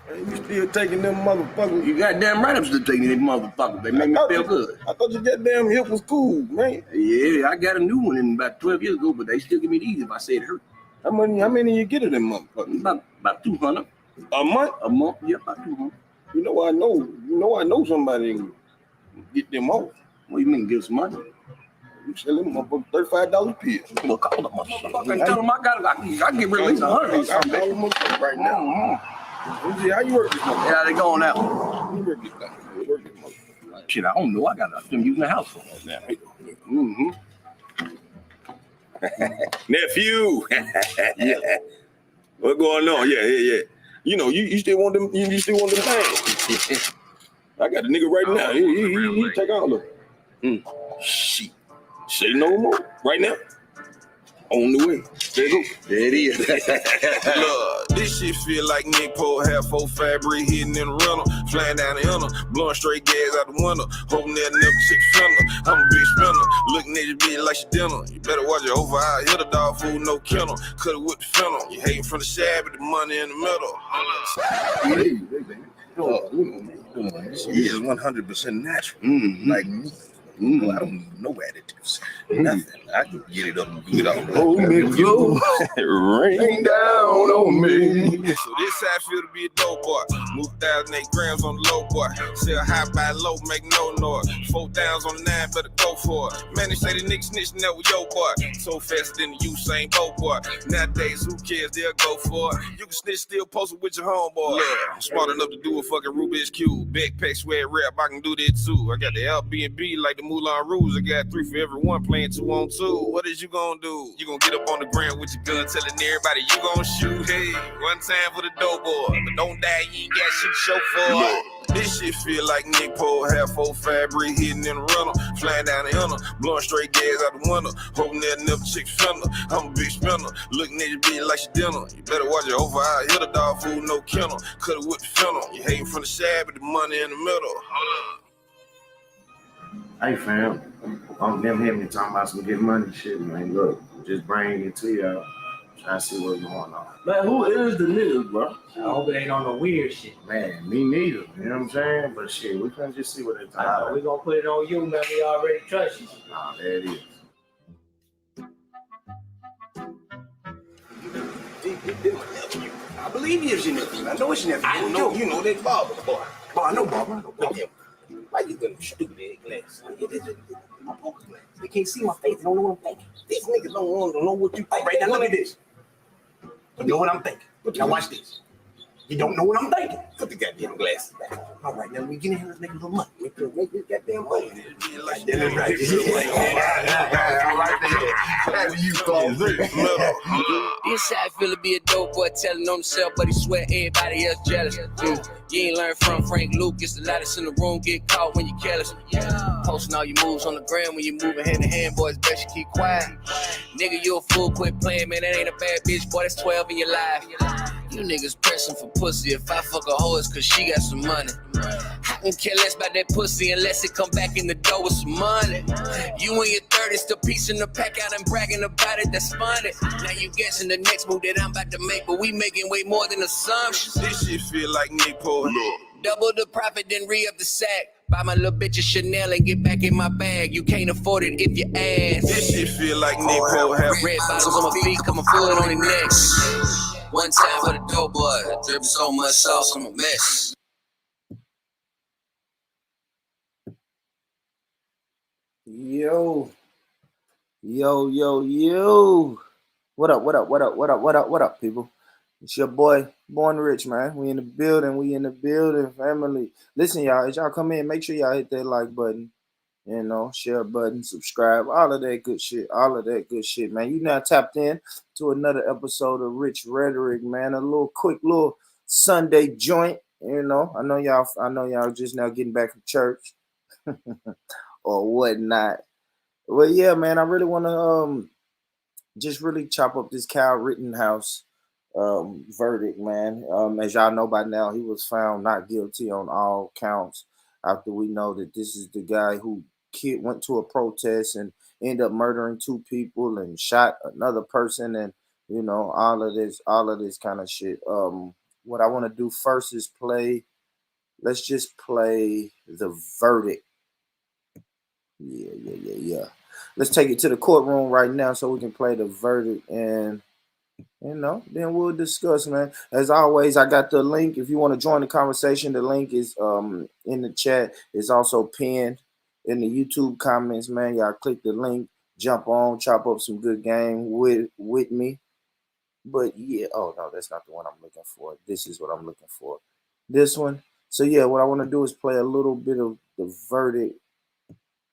You still taking them motherfuckers? You goddamn right I'm still taking them motherfuckers. They make me feel good. I thought your goddamn hip was cool, man. Yeah, I got a new one in about 12 years ago, but they still give me these if I say it hurt. How many you get of them motherfuckers? About 200. A month? A month, yeah, about 200. You know I know somebody can get them off. What do you mean, give some money? You sell them motherfuckers $35 a piece. Well, call the motherfucker and tell them I can get released 100 or something. Right now. How you work this motherfucker? Yeah, they going out. You work this motherfucker. Shit, I don't know. I got them using the house for now. Mm-hmm. Nephew. Yeah. What's going on? Yeah. You know, you still want them. You still want them things. I got the nigga right now. He take all of them. Shit. Say no more. Right now. On the way. There you go. There it is. Look, this shit feel like Nick Poe had 4 fabric hitting in the rental, flying down the inner, blowing straight gas out the window, hoping that never chick fender. I'm a big spender, looking at your bitch like she dinner. You better watch your over eye, hit a dog food, no kennel. Cut it with the fennel. You hating from the shab, but the money in the middle. Hey, baby. This is 100% natural. Like me. I don't need no additives. Nothing. I can get it up and do it all. Oh, you rain down on me. So this how I feel to be a dope boy. Move 1,008 grams on the low boy. Sell high by low, make no noise. 4 downs on the 9, better go for it. Man, they say the niggas snitching that with your boy. So faster than the Usain Bolt boy. Nowadays, who cares? They'll go for it. You can snitch still post it with your homeboy. Yeah, I'm smart enough to do a fucking Rubik's Cube. Backpack sweat rap, I can do that too. I got the Airbnb like the Moulin Rouge. I got 3 for every one playing 2 on 2. What is you gonna do? You gonna get up on the ground with your gun telling everybody you gonna shoot. Hey, one time for the dope boy. But don't die, you ain't got shit to show for it. This shit feel like Nick Poe had 4 fabric hitting in the rental, flying down the inner, blowing straight gas out the window, hoping that never chick fender. I'm a big spender, looking at your bitch like she dinner. You better watch your over eye, hit a dog food, no kennel. Cut it with the fennel. You hating from the shab, but the money in the middle. Hold up. Hey fam, them hit me talking about some get money shit, man. Look, just bringing it to y'all. Trying to see what's going on. Man, who is the niggas, bro? I hope it ain't on no weird shit. Man, me neither. You know what I'm saying? But shit, we can just see what they're talking about. We gonna put it on you, man. We already trust you. Nah, there it is. I believe you, she nephew. I know it's your nephew. I know, you know that Barbara, boy. Oh, I know Barbara. Why you got them stupid ass glasses? My poker glasses. They can't see my face. They don't know what I'm thinking. These niggas don't want to know what you think. Right now, look at this. You know what I'm thinking. Now watch this. You don't know what I'm thinking. Put the goddamn glasses back. All right, now we get in here. Let's make a little money. Make this goddamn money. Like that is right. You call This how I feel to be a dope boy telling on himself, but he swear everybody else jealous. You ain't learn from Frank Lucas. The loudest in the room get caught when you careless. Posting all your moves on the gram when you moving hand to hand, boys, best you keep quiet. Nigga, you a fool, quit playing, man. That ain't a bad bitch, boy. That's 12 in your life. You niggas pressing for pussy. If I fuck a hoe, it's cause she got some money. I can care less about that pussy unless it come back in the door with some money. You in your 30s still piecing the pack out and bragging about it, that's funny. Now you guessing the next move that I'm about to make, but we making way more than assumptions. This shit feel like Nick Poe. Double the profit, then re-up the sack. Buy my little bitch a Chanel and get back in my bag. You can't afford it if you ask. This shit feel like Nick Poe. Red bottles on my feet, coming fluid on the neck. One time for the dope boy, dripping so much sauce, I'm a mess. Yo. What up, people? It's your boy, Born Rich, man. We in the building, family. Listen, y'all, as y'all come in, make sure y'all hit that like button, share button, subscribe, all of that good shit, man. You now tapped in to another episode of Rich Rhetoric, man. A quick little Sunday joint, I know y'all just now getting back from church or whatnot. Well, yeah, man, I really want to just really chop up this Kyle Rittenhouse verdict, man. As y'all know by now, he was found not guilty on all counts after we know that this is the guy who went to a protest and ended up murdering 2 people and shot another person, and all of this kind of shit. what I want to do first is play. Let's just play the verdict. Yeah. Let's take it to the courtroom right now so we can play the verdict, and then we'll discuss, man. As always, I got the link. If you want to join the conversation, the link is in the chat. It's also pinned in the YouTube comments, man. Y'all click the link, jump on, chop up some good game with me. But yeah, oh no, that's not the one I'm looking for. This is what I'm looking for. This one. So yeah, what I want to do is play a little bit of the verdict,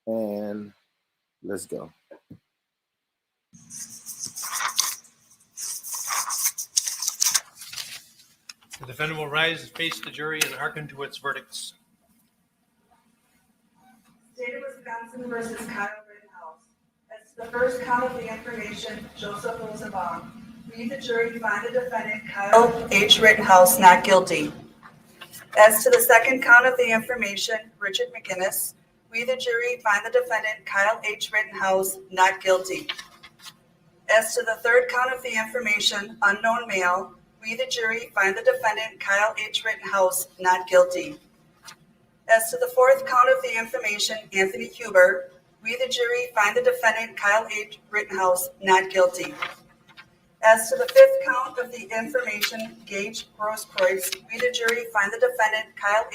and let's go. The defendant will rise and face the jury and hearken to its verdicts. State of Wisconsin versus Kyle Rittenhouse. As to the first count of the information, Joseph Rosenbaum. We, the jury, find the defendant Kyle H. Rittenhouse not guilty. As to the second count of the information, Richard McGinnis. We, the jury, find the defendant Kyle H. Rittenhouse not guilty. As to the third count of the information, unknown male. We, the jury, find the defendant Kyle H. Rittenhouse not guilty. As to the fourth count of the information, Anthony Huber, we, the jury, find the defendant Kyle H. Rittenhouse not guilty. As to the fifth count of the information, Gage Grosskreutz, we, the jury, find the defendant Kyle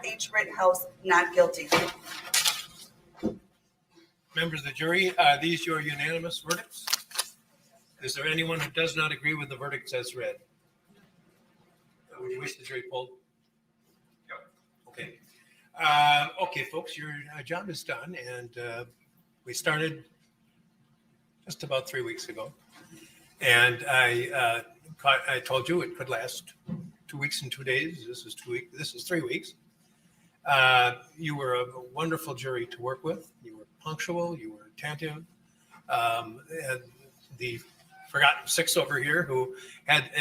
H. Rittenhouse not guilty. Members of the jury, are these your unanimous verdicts? Is there anyone who does not agree with the verdicts as read? Would you wish the jury polled? Okay. Okay, folks, your job is done, and we started just about 3 weeks ago, and I told you it could last 2 weeks and 2 days. This is 2 weeks. This is 3 weeks. You were a wonderful jury to work with. You were punctual. You were attentive. And the forgotten six over here who had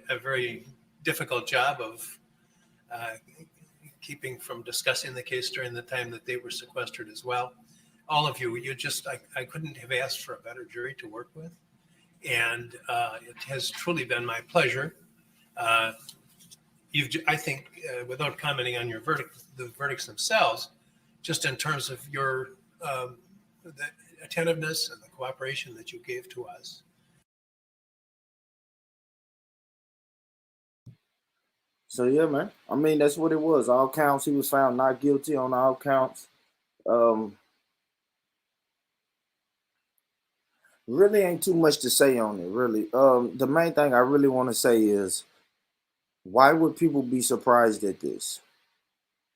a very difficult job of keeping from discussing the case during the time that they were sequestered as well. All of you, I couldn't have asked for a better jury to work with. And it has truly been my pleasure. I think, without commenting on the verdicts themselves, just in terms of your the attentiveness and the cooperation that you gave to us. So yeah, man. I mean, that's what it was. All counts, he was found not guilty on all counts. Really ain't too much to say on it, really. The main thing I really want to say is, why would people be surprised at this?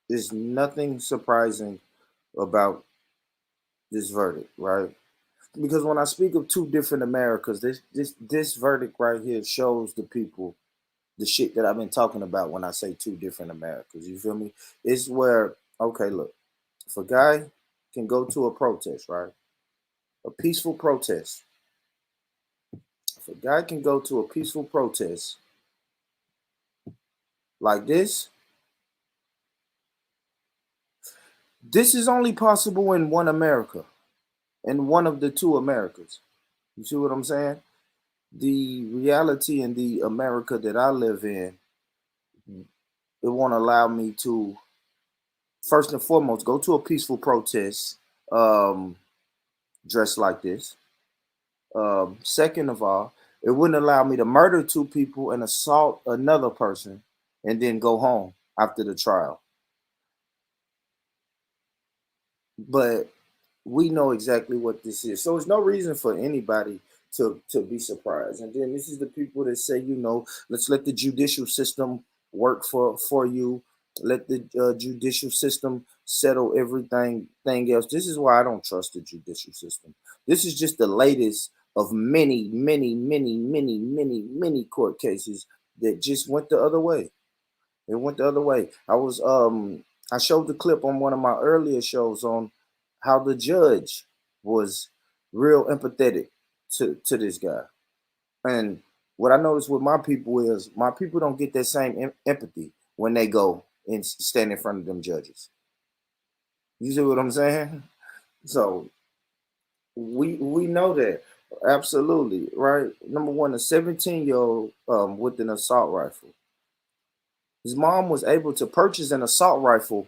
There's nothing surprising about this verdict, right? Because when I speak of two different Americas, this verdict right here shows the people the shit that I've been talking about when I say two different Americas. You feel me? It's where, okay, look, if a guy can go to a protest, right? A peaceful protest. If a guy can go to a peaceful protest like this is only possible in one America, in one of the two Americas. You see what I'm saying? The reality in the America that I live in, it won't allow me to, first and foremost, go to a peaceful protest dressed like this. Second of all, it wouldn't allow me to murder two people and assault another person and then go home after the trial. But we know exactly what this is. So there's no reason for anybody to be surprised. And then this is the people that say, let's let the judicial system work for you. Let the judicial system settle everything else. This is why I don't trust the judicial system. This is just the latest of many, many, many, many, many, many court cases that just went the other way. It went the other way. I showed the clip on one of my earlier shows on how the judge was real empathetic to this guy. And what I noticed with my people is my people don't get that same empathy when they go and stand in front of them judges. You see what I'm saying? So we know that. Absolutely, right? Number one, a 17-year-old with an assault rifle. His mom was able to purchase an assault rifle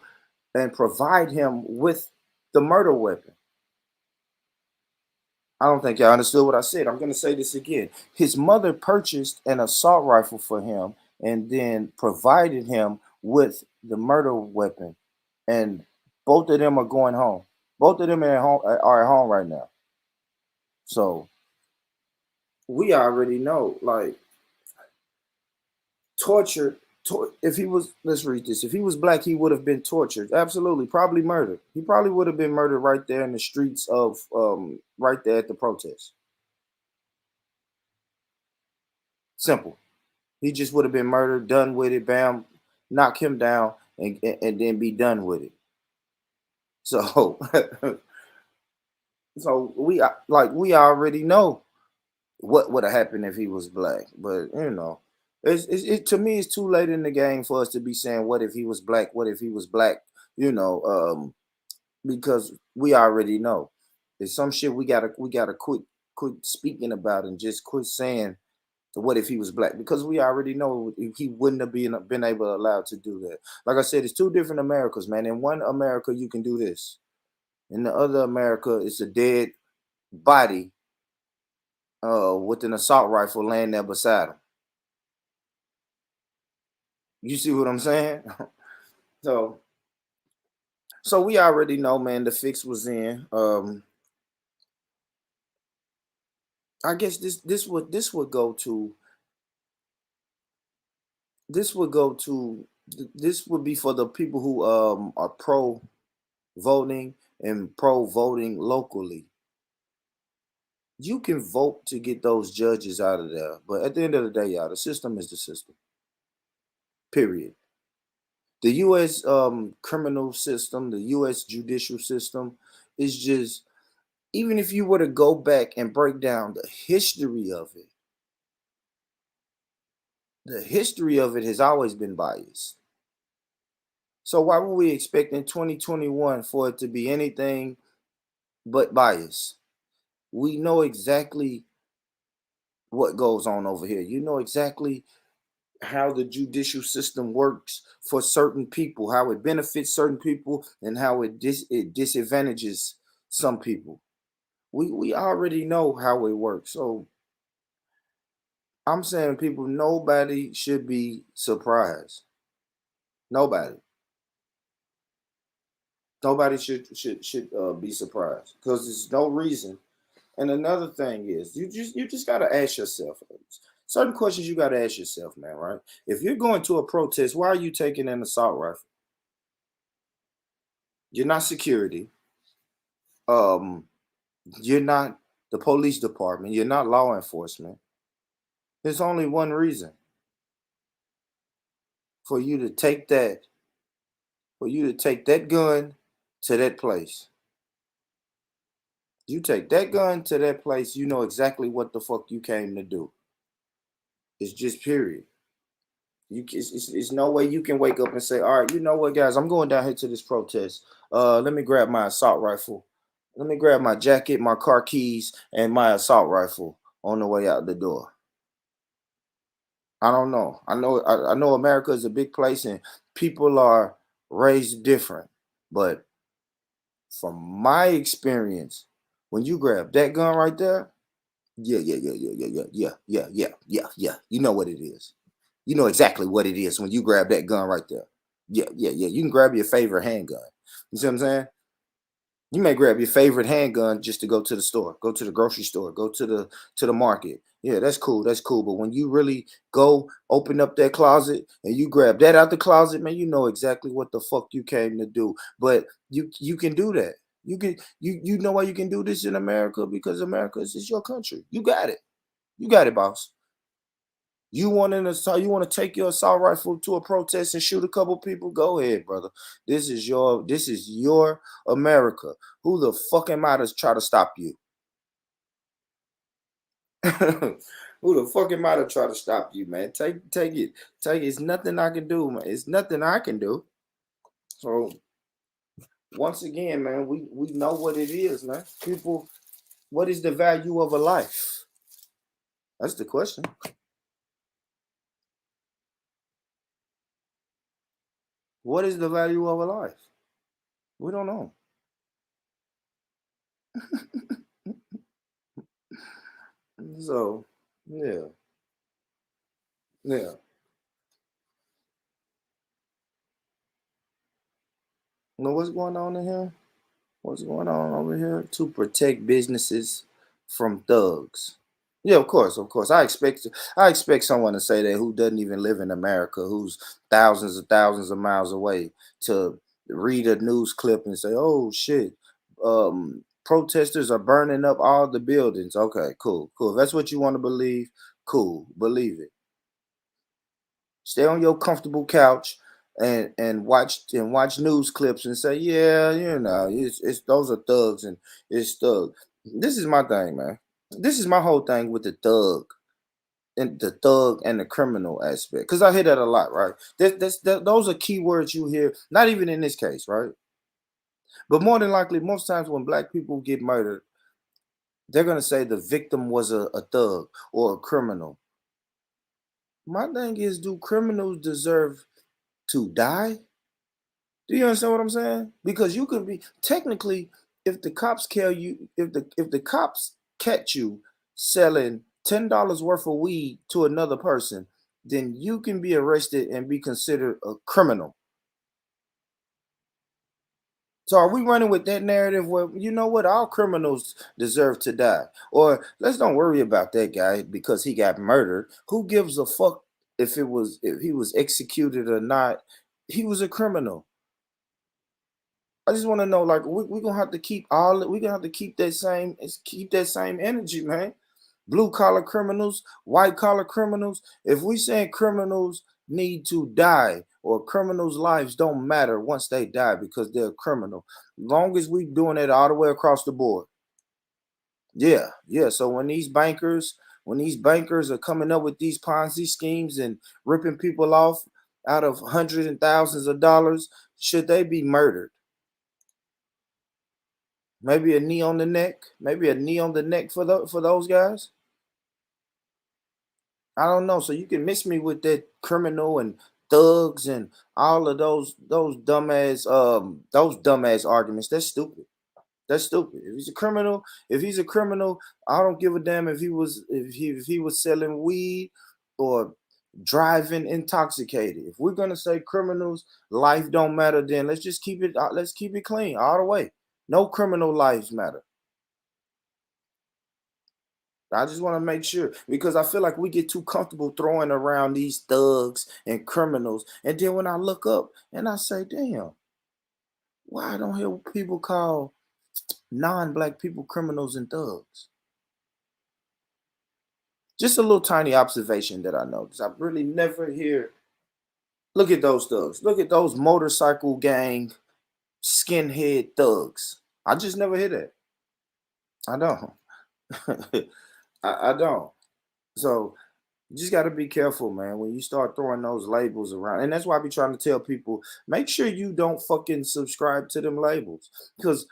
and provide him with the murder weapon. I don't think y'all understood what I said. I'm going to say this again. His mother purchased an assault rifle for him and then provided him with the murder weapon. And both of them are going home. Both of them are at home right now. So we already know, like, tortured. If he was, let's read this. If he was black, he would have been tortured. Absolutely, probably murdered. He probably would have been murdered right there in the streets of, right there at the protest. Simple. He just would have been murdered, done with it, bam, knock him down, and then be done with it. So, so we already know what would have happened if he was black. But you know, to me, it's too late in the game for us to be saying what if he was black, what if he was black. You know, because we already know there's some shit we gotta quit speaking about and just quit saying what if he was black, because we already know he wouldn't have been able allowed to do that. Like I said, it's two different Americas, man. In one America, you can do this. In the other America, it's a dead body with an assault rifle laying there beside him. You see what I'm saying? so so we already know, man, the fix was in. I guess this would go to this would be for the people who are pro voting and pro voting locally. You can vote to get those judges out of there, but at the end of the day, y'all, the system is the system. Period. The U.S. Criminal system, the U.S. judicial system is just, even if you were to go back and break down the history of it has always been biased. So why would we expect in 2021 for it to be anything but bias? We know exactly what goes on over here. You know exactly how the judicial system works for certain people, how it benefits certain people, and how it disadvantages some people. We already know how it works. So I'm saying, people, nobody should be surprised. Nobody. Nobody should be surprised, because there's no reason. And another thing is, you just gotta ask yourself certain questions. You gotta ask yourself, man. Right? If you're going to a protest, why are you taking an assault rifle? You're not security. Um, you're not the police department. You're not law enforcement. There's only one reason for you to take that gun to that place. You take that gun to that place, you know exactly what the fuck you came to do. It's just period. It's no way you can wake up and say, all right, you know what, guys, I'm going down here to this protest. Let me grab my assault rifle. Let me grab my jacket, my car keys, and my assault rifle on the way out the door. I don't know. I know America is a big place and people are raised different. But from my experience, when you grab that gun right there, yeah. You know what it is. You know exactly what it is when you grab that gun right there. Yeah. You can grab your favorite handgun. You see what I'm saying? You may grab your favorite handgun just to go to the store, go to the grocery store, go to the market. Yeah, that's cool. That's cool. But when you really go open up that closet and you grab that out the closet, man, you know exactly what the fuck you came to do. But you can do that. You know why you can do this in America? Because America is your country. You got it. You got it, boss. You want to take your assault rifle to a protest and shoot a couple people? Go ahead, brother. This is your America. Who the fuck am I to try to stop you? Who the fuck am I to try to stop you, man? Take it. It's nothing I can do, man. It's nothing I can do. So once again, man, we know what it is, man. People, what is the value of a life? That's the question. What is the value of a life? We don't know. So, yeah. Yeah. You know what's going on in here? What's going on over here? To protect businesses from thugs. Yeah, of course, of course. I expect someone to say that who doesn't even live in America, who's thousands of miles away, to read a news clip and say, "Oh shit, protesters are burning up all the buildings." Okay, cool, cool. If that's what you want to believe, cool, believe it. Stay on your comfortable couch and watch news clips and say, yeah, it's those are thugs and it's thug. This is my thing, man. This is my whole thing with the thug and the criminal aspect, because I hear that a lot, right? Those are key words you hear, not even in this case, right? But more than likely, most times when black people get murdered, they're gonna say the victim was a thug or a criminal. My thing is, do criminals deserve to die? Do you understand what I'm saying? Because you could be technically, if the cops kill you, if the cops catch you selling $10 worth of weed to another person, then you can be arrested and be considered a criminal. So are we running with that narrative where, you know what, all criminals deserve to die? Or let's don't worry about that guy because he got murdered. Who gives a fuck if he was executed or not? He was a criminal. I just want to know, like, we're gonna have to we're gonna have to keep that same energy, man. Blue collar criminals, white collar criminals. If we saying criminals need to die or criminals' lives don't matter once they die because they're a criminal, long as we doing it all the way across the board. Yeah, yeah. So when these bankers are coming up with these Ponzi schemes and ripping people off out of hundreds and thousands of dollars, should they be murdered? Maybe a knee on the neck. Maybe a knee on the neck for those guys. I don't know. So you can mix me with that criminal and thugs and all of those dumbass arguments. That's stupid. That's stupid. If he's a criminal, I don't give a damn if he was selling weed or driving intoxicated. If we're gonna say criminals, life don't matter, then let's keep it clean all the way. No criminal lives matter. I just want to make sure because I feel like we get too comfortable throwing around these thugs and criminals. And then when I look up and I say, damn, why I don't hear people call non-black people criminals and thugs? Just a little tiny observation that I noticed. I really never hear, look at those thugs. Look at those motorcycle gang skinhead thugs. I just never hear that. I don't. I don't. So you just got to be careful, man, when you start throwing those labels around. And that's why I be trying to tell people, make sure you don't fucking subscribe to them labels because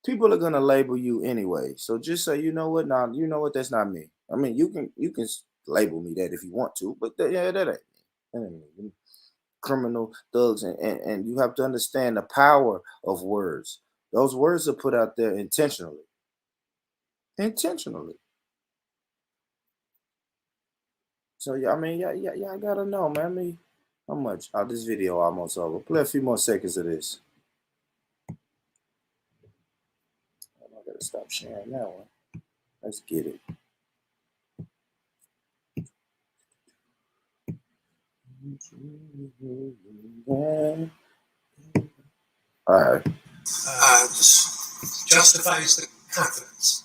people are going to label you anyway. So just say, you know what? Nah, you know what? That's not me. I mean, you can label me that if you want to, but yeah, that ain't me. That ain't me. Criminal thugs. And you have to understand the power of words. Those words are put out there intentionally. Intentionally. So yeah, I mean, yeah, I gotta know, man. I mean, how much? Oh, this video almost over. Play a few more seconds of this. I gotta stop sharing that one. Let's get it. All right. This justifies the confidence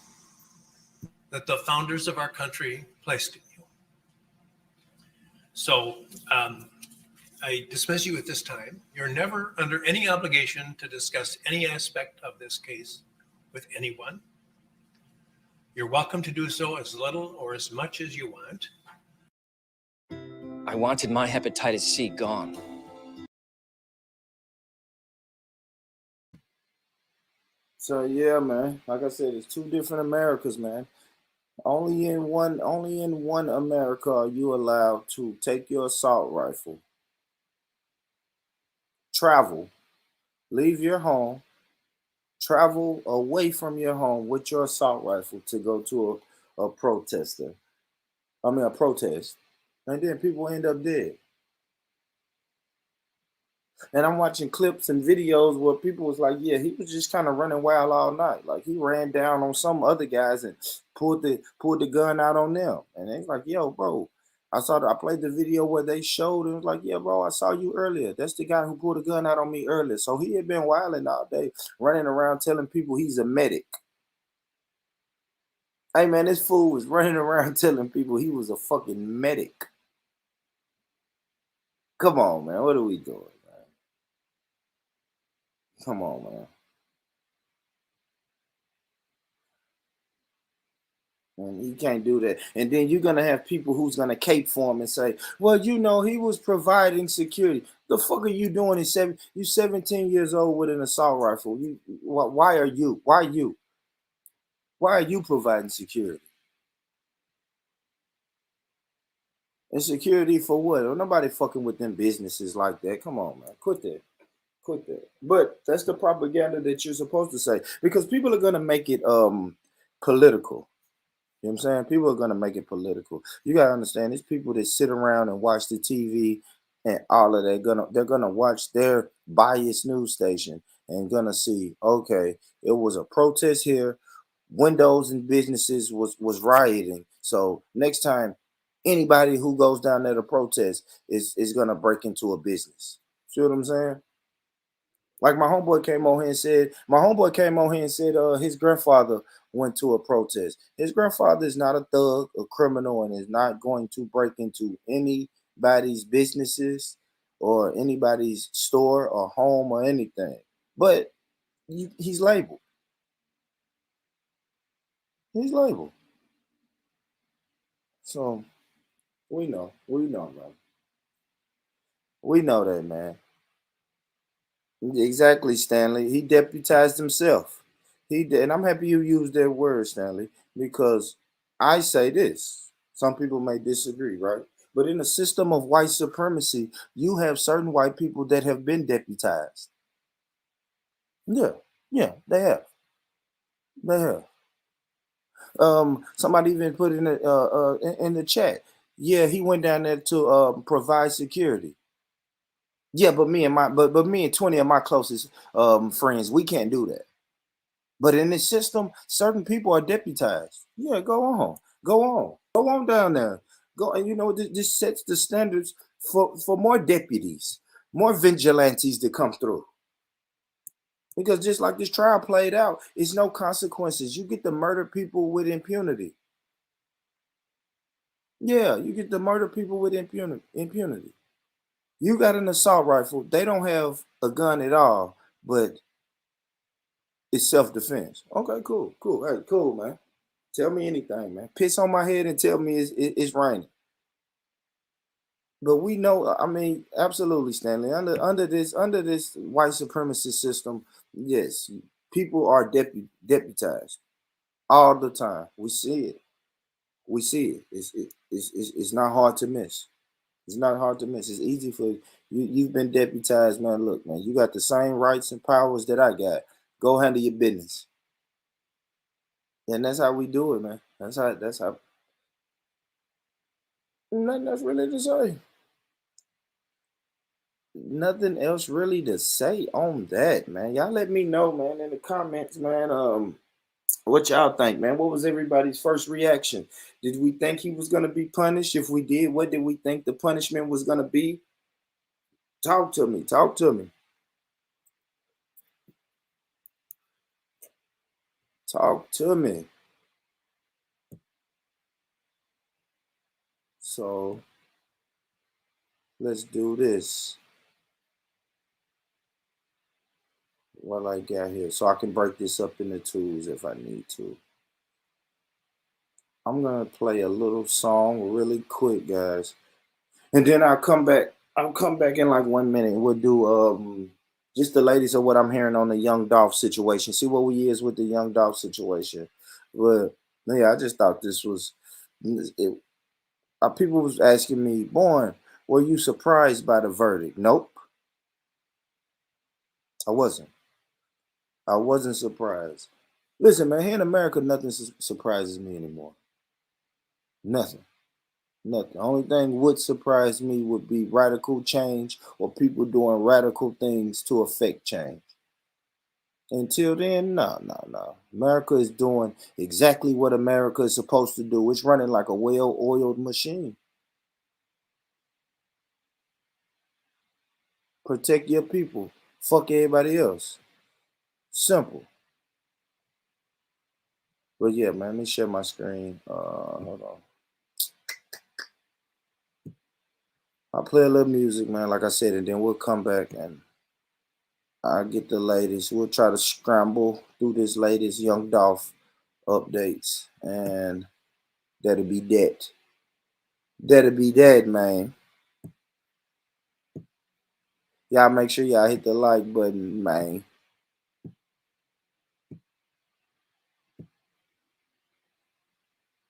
that the founders of our country placed in you. So I dismiss you at this time. You're never under any obligation to discuss any aspect of this case with anyone. You're welcome to do so as little or as much as you want. I wanted my hepatitis C gone. So yeah, man. Like I said, it's two different Americas, man. Only in one America are you allowed to take your assault rifle, travel, leave your home, travel away from your home with your assault rifle to go to a protester. I mean, a protest. And then people end up dead. And I'm watching clips and videos where people was like, yeah, he was just kind of running wild all night. Like he ran down on some other guys and pulled the gun out on them. And they was like, yo, bro. I played the video where they showed and was like, yeah, bro, I saw you earlier. That's the guy who pulled a gun out on me earlier. So he had been wilding all day, running around telling people he's a medic. Hey man, this fool was running around telling people he was a fucking medic. Come on, man. What are we doing, man? Come on, man. And you can't do that. And then you're gonna have people who's gonna cape for him and say, "Well, you know, he was providing security." The fuck are you doing? You 17 years old with an assault rifle. Why are you? Why you? Why are you providing security? And security for what? Well, nobody fucking with them businesses like that. Come on, man. Quit that. Quit that. But that's the propaganda that you're supposed to say because people are gonna make it political. You know what I'm saying? People are gonna make it political. You gotta understand these people that sit around and watch the TV and all of that they're gonna watch their biased news station and gonna see, okay, it was a protest here, windows and businesses was rioting. So next time anybody who goes down there to protest is gonna break into a business. See what I'm saying? Like my homeboy came on here and said his grandfather went to a protest. His grandfather is not a thug, a criminal, and is not going to break into anybody's businesses or anybody's store or home or anything. But he's labeled. He's labeled. So we know, man. We know that, man. Exactly, Stanley. He deputized himself. He did, and I'm happy you used that word, Stanley, because I say this. Some people may disagree, right? But in a system of white supremacy, you have certain white people that have been deputized. Yeah, yeah, they have. They have. Somebody even put in the chat. Yeah, he went down there to provide security. Yeah, but me and 20 of my closest friends, we can't do that. But in this system, certain people are deputized. Yeah, go on down there. Go, and you know this sets the standards for more deputies, more vigilantes to come through. Because just like this trial played out, it's no consequences. You get to murder people with impunity. Yeah, you get to murder people with impunity. You got an assault rifle. They don't have a gun at all, but it's self-defense. Okay, cool, cool. Hey, cool, man. Tell me anything, man. Piss on my head and tell me it's raining. But we know, I mean, absolutely, Stanley. Under this white supremacist system, yes, people are deputized all the time. We see it. We see it. It's not hard to miss. It's not hard to miss. It's easy for you. You've been deputized, man. Look, man, you got the same rights and powers that I got. Go handle your business. And that's how we do it, man. That's how nothing else really to say. Nothing else really to say on that, man. Y'all let me know, man, in the comments, man. What y'all think, man? What was everybody's first reaction? Did we think he was gonna be punished? If we did, what did we think the punishment was gonna be? Talk to me. Talk to me. Talk to me. So let's do this. What I got here, so I can break this up into twos if I need to. I'm gonna play a little song really quick, guys, and then I'll come back. I'll come back in like 1 minute. We'll do just the latest of what I'm hearing on the Young Dolph situation. See what we is with the Young Dolph situation. But yeah, I just thought this was. People was asking me, "Born, were you surprised by the verdict?" Nope. I wasn't surprised. Listen, man, here in America, nothing surprises me anymore. Nothing. The only thing would surprise me would be radical change or people doing radical things to affect change. Until then, no. America is doing exactly what America is supposed to do. It's running like a well-oiled machine. Protect your people. Fuck everybody else. Simple. But yeah, man, let me share my screen. Hold on. I'll play a little music, man, like I said, and then we'll come back and I'll get the latest. We'll try to scramble through this latest Young Dolph updates, and that'll be that. That'll be that, man. Y'all make sure y'all hit the like button, man.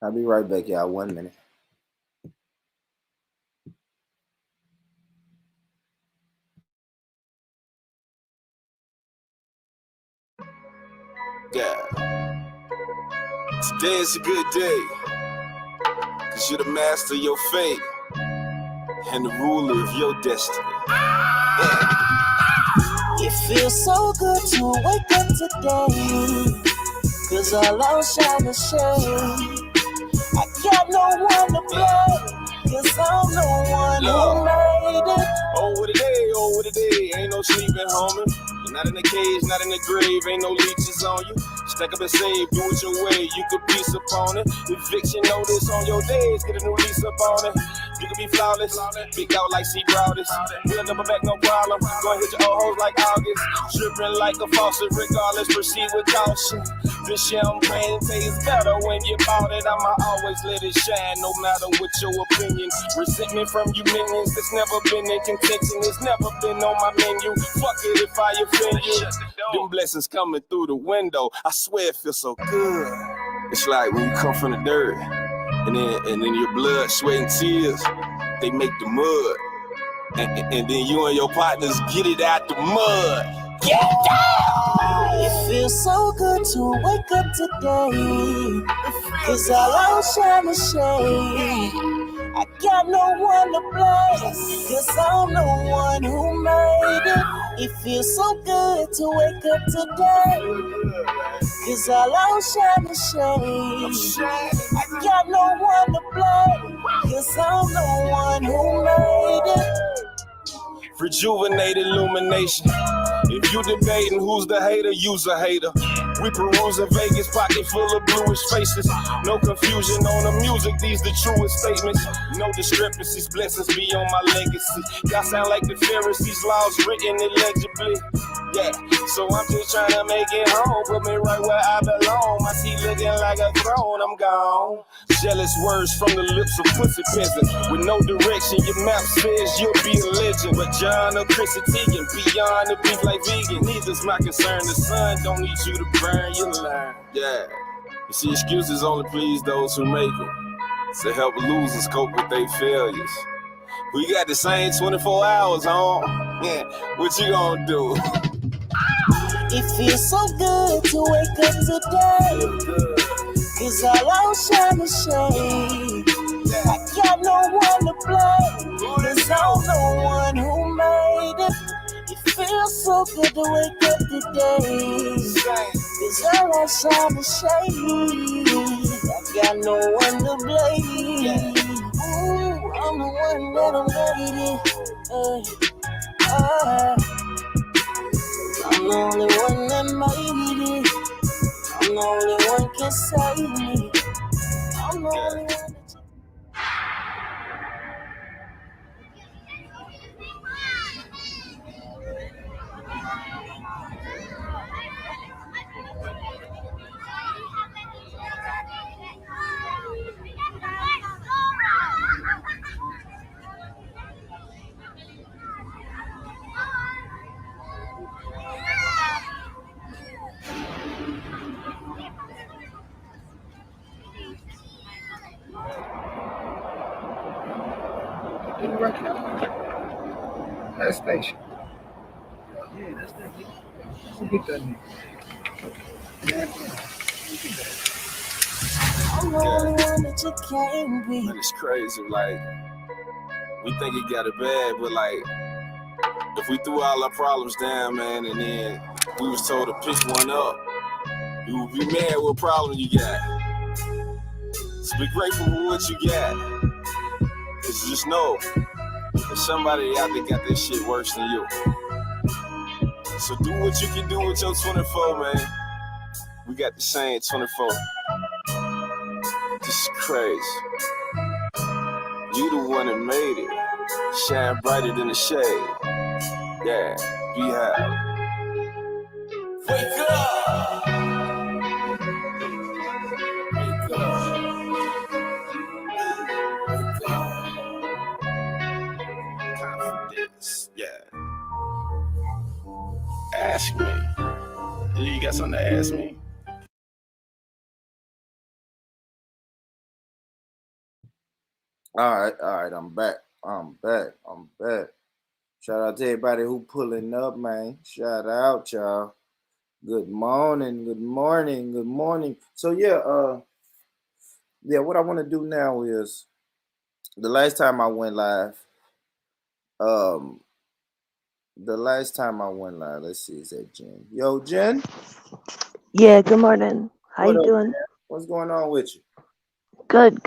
I'll be right back, y'all. 1 minute. Yeah. Today is a good day, cause you're the master of your fate and the ruler of your destiny. Yeah. It feels so good to wake up today, cause all our shine is shade. I got no one to blame, cause I'm the one who made it. Oh, what a day, ain't no sleeping, homie. You're not in the cage, not in the grave, ain't no leeches on you. Stack up and save, do it your way, you could piece upon it. Eviction notice on your days, get a new lease up on it. You can be flawless, big out like C. Browders. We'll never back, no problem. Gonna hit your old hoes like August. Dripping like a faucet, regardless, proceed with caution. This champagne tastes better when you bought it. I'ma always let it shine, no matter what your opinion. Resentment from you minions, it's never been in contention. It's never been on my menu. Fuck it if I offend you. Them blessings coming through the window, I swear it feels so good. It's like when you come from the dirt, and then your blood, sweat, and tears, they make the mud. And then you and your partners get it out the mud. Yeah! It feels so good to wake up today, cause all our shine is shade. I got no one to blame, cause I'm the one who made it. It feels so good to wake up today, cause all our shine is shade. I got no one to blame, cause I'm the one who made it. Rejuvenated illumination. If you debating who's the hater, you's a hater. We peruse in Vegas, pocket full of bluish faces. No confusion on the music, these the truest statements. No discrepancies, blessings beyond my legacy. Y'all sound like the Pharisees, laws written illegibly. Yeah, so I'm just trying to make it home. Put me right where I belong. My seat looking like a throne, I'm gone. Jealous words from the lips of pussy peasants. With no direction, your map says you'll be a legend. But John or Chrissy Teigen, beyond the beef like vegan. Neither's my concern, the sun don't need you to burn your line. Yeah, you see, excuses only please those who make them. To help losers cope with their failures. We got the same 24 hours on. Yeah, what you gonna do? It feels so good to wake up today, cause all our shine is shade. I got no one to blame, cause I'm the one who made it. It feels so good to wake up today, cause all our shine is shade. I got no one to blame. Ooh, I'm the one that made it. I'm the only one that made it. I'm the only one can save me. I'm the only one that That station. Yeah, that's Get that nigga. I'm the only one that you can't be. Man, it's crazy. Like, we think he got it bad, but like, if we threw all our problems down, man, and then we was told to pick one up, you would be mad what problem you got. So be grateful for what you got. Cause just know, there's somebody out there got that shit worse than you. So do what you can do with your 24, man. We got the same 24. This is crazy. You the one that made it. Shine brighter than the shade. Yeah, be happy. Wake up! Wake up. Wake up. Confidence. Yeah. Ask me. You got something to ask me? All right. I'm back. Shout out to everybody who pulling up, man. Shout out, y'all. Good morning. So what I want to do now is the last time I went live. Let's see, is that Jen? Yo, Jen. Yeah, good morning. How What you up, doing? Jen? What's going on with you? Good.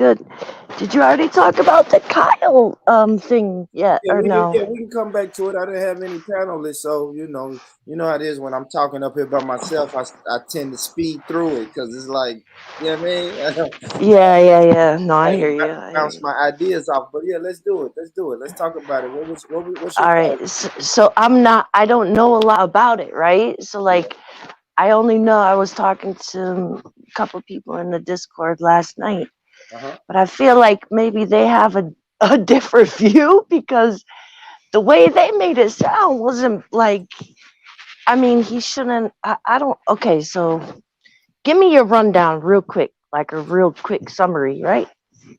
Did you already talk about the Kyle thing yet or no? We can come back to it. I didn't have any panelists, so you know how it is when I'm talking up here by myself. I tend to speed through it because it's like, you know what I mean? Yeah. No, I hear you. Bounce my ideas off, but yeah, let's do it. Let's talk about it. What's your All right. So I don't know a lot about it, right? So like, I only know I was talking to a couple people in the Discord last night, but I feel like maybe they have a different view because the way they made it sound wasn't like. I mean, he shouldn't. I don't. Okay, so give me your rundown real quick, like a real quick summary, right?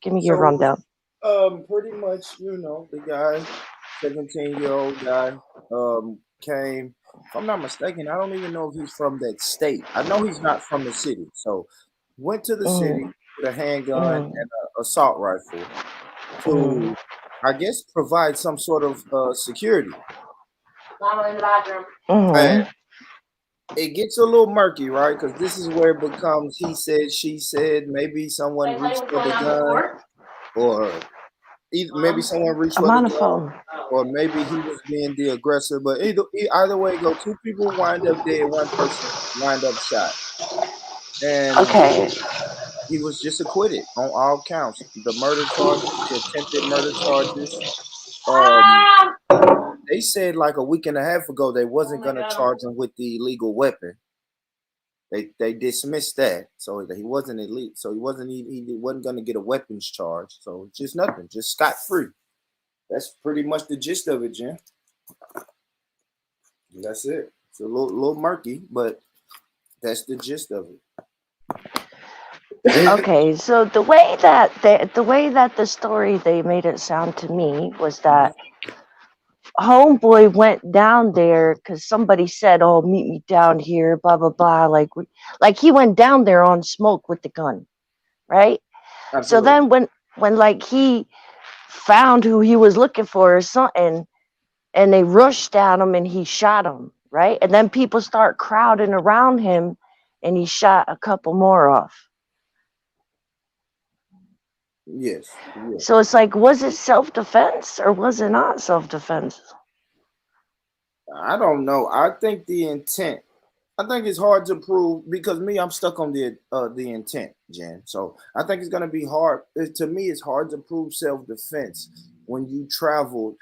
Give me your rundown. Pretty much, the guy, 17-year-old guy, came. If I'm not mistaken, I don't even know if he's from that state. I know he's not from the city. So went to the city with a handgun and an assault rifle to, I guess, provide some sort of security. Mama in the bathroom. And it gets a little murky, right? Because this is where it becomes he said, she said, maybe someone reached for the gun, or maybe someone reached for the gun, or maybe he was being the aggressor. But either way, go. Two people wind up dead, one person wind up shot, and he was just acquitted on all counts: the murder charges, the attempted murder charges. They said like a week and a half ago they wasn't gonna charge him with the illegal weapon. They dismissed that, so that he wasn't elite, so he wasn't going to get a weapons charge. So just nothing, just scot free. That's pretty much the gist of it, Jen. That's it. It's a little murky, but that's the gist of it. Okay, so the way that the story they made it sound to me was that homeboy went down there because somebody said, "Oh, meet me down here," blah blah blah. Like he went down there on smoke with the gun, right? Absolutely. So then when like he found who he was looking for or something, and they rushed at him and he shot him, right? And then people start crowding around him, and he shot a couple more off. Yes. So it's like, was it self-defense or was it not self-defense? I don't know. I think the intent. I think it's hard to prove because I'm stuck on the intent, Jen. So I think it's gonna be hard. To me, it's hard to prove self-defense when you traveled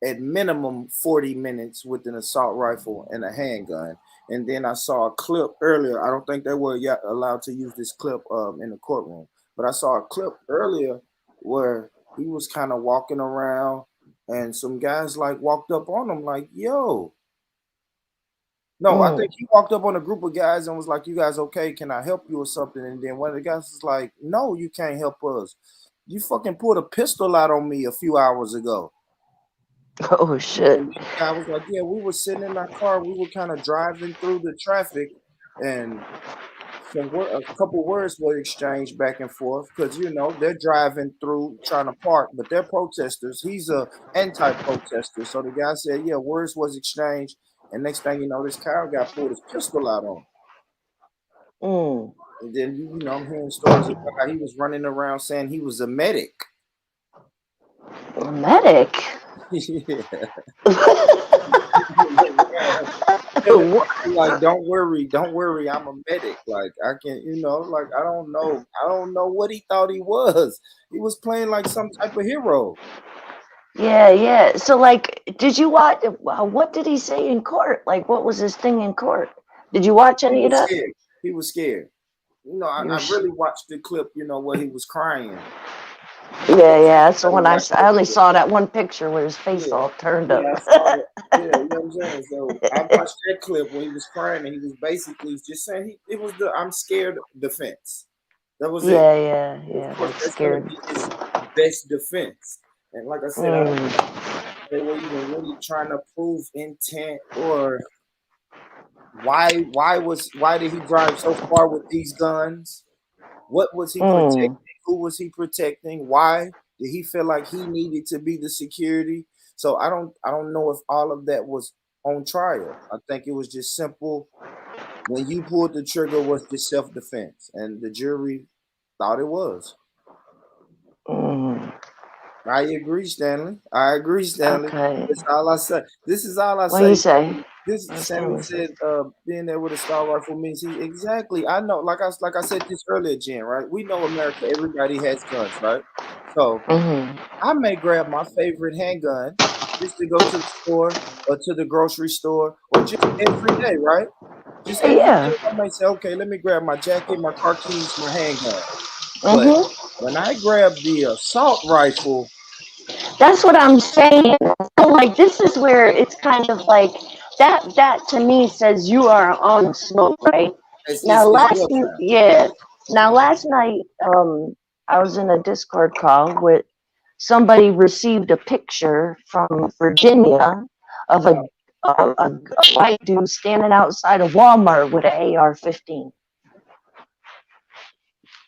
at minimum 40 minutes with an assault rifle and a handgun. And then I saw a clip earlier. I don't think they were yet allowed to use this clip in the courtroom, but I saw a clip earlier where he was kind of walking around and some guys like walked up on him like, yo. No, I think he walked up on a group of guys and was like, you guys okay? Can I help you or something? And then one of the guys was like, no, you can't help us. You fucking pulled a pistol out on me a few hours ago. Oh shit. And the guy was like, yeah, we were sitting in our car, we were kind of driving through the traffic, and a couple words were exchanged back and forth because they're driving through trying to park, but they're protesters. He's a anti-protester, so the guy said, yeah, words was exchanged, and next thing you know, this Kyle guy pulled his pistol out on him. Mm. And then I'm hearing stories about how he was running around saying he was a medic. A medic. Yeah. What? Like, don't worry, I'm a medic. Like, I can, like, I don't know what he thought he was. He was playing like some type of hero. Yeah. So, like, did you watch? What did he say in court? Like, what was his thing in court? Did you watch He any of was that? scared. He was scared. I really watched the clip. Where he was crying. Yeah. So when I only saw that one picture where his face all turned up. I saw it. Yeah, you know what I'm saying? So I watched that clip when he was crying, and he was basically just saying it was the "I'm scared" defense. That was it. Yeah. Of course, Like that's gonna scared. be his best defense. And like I said, I don't think they were even really trying to prove intent or why did he drive so far with these guns? What was he protecting? Who was he protecting? Why did he feel like he needed to be the security? So I don't know if all of that was on trial. I think it was just simple. When you pulled the trigger, was just self-defense, and the jury thought it was. I agree, Stanley. Okay. That's all I say. This is all I What do say. you say? This What Sammy Stanley said, says. being there with a star rifle means he exactly. I know, like I said this earlier, Jen. Right? We know America. Everybody has guns, right? So I may grab my favorite handgun just to go to the store or to the grocery store or just every day, right? Just every Yeah. day, I may say, okay, let me grab my jacket, my car keys, my handgun. But when I grab the assault rifle, That's what I'm saying. So, like, this is where it's kind of like that to me says you are on smoke, right? Now, it's real time. yeah. Now, last night, I was in a Discord call with somebody received a picture from Virginia of a white dude standing outside of Walmart with an AR-15.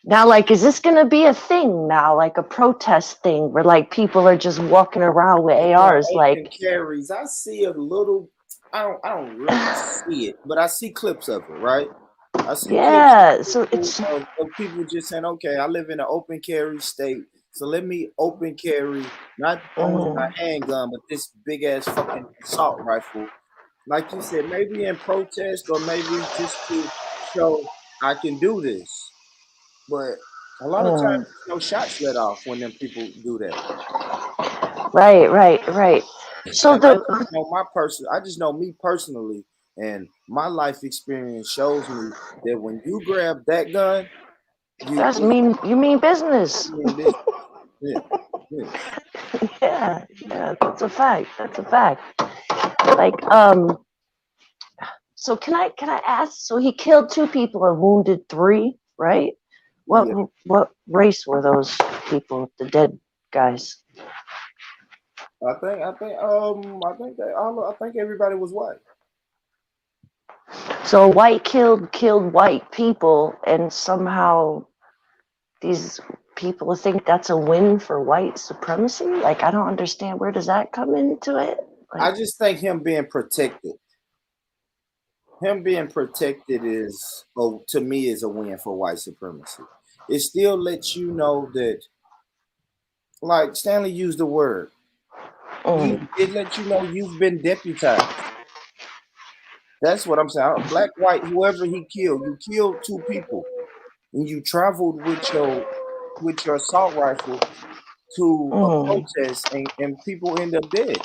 Now, like, is this going to be a thing now, like a protest thing where, like, people are just walking around with ARs? Open Like, carries. I see a little. I don't really see it, but I see clips of it. Right. I see clips yeah. So it's of people just saying, "Okay, I live in an open carry state, so let me open carry not only my handgun but this big ass fucking assault rifle." Like you said, maybe in protest or maybe just to show I can do this. But a lot of times, there's no shots let off when them people do that. right. So And I just know me personally, and my life experience shows me that when you grab that gun, you mean business. in business. Yeah, yeah. Yeah, that's a fact. Like, so can I ask? So he killed 2 people and wounded 3, right? Yeah. What race were those people? The dead guys. I think everybody was white. So white killed white people, and somehow these people think that's a win for white supremacy. Like, I don't understand, where does that come into it? Like, I just think him being protected is, to me, is a win for white supremacy. It still lets you know that, like Stanley used the word, it lets you know you've been deputized. That's what I'm saying. Black, white, whoever he killed, you killed 2 people, and you traveled with your assault rifle to a protest, and people end up dead.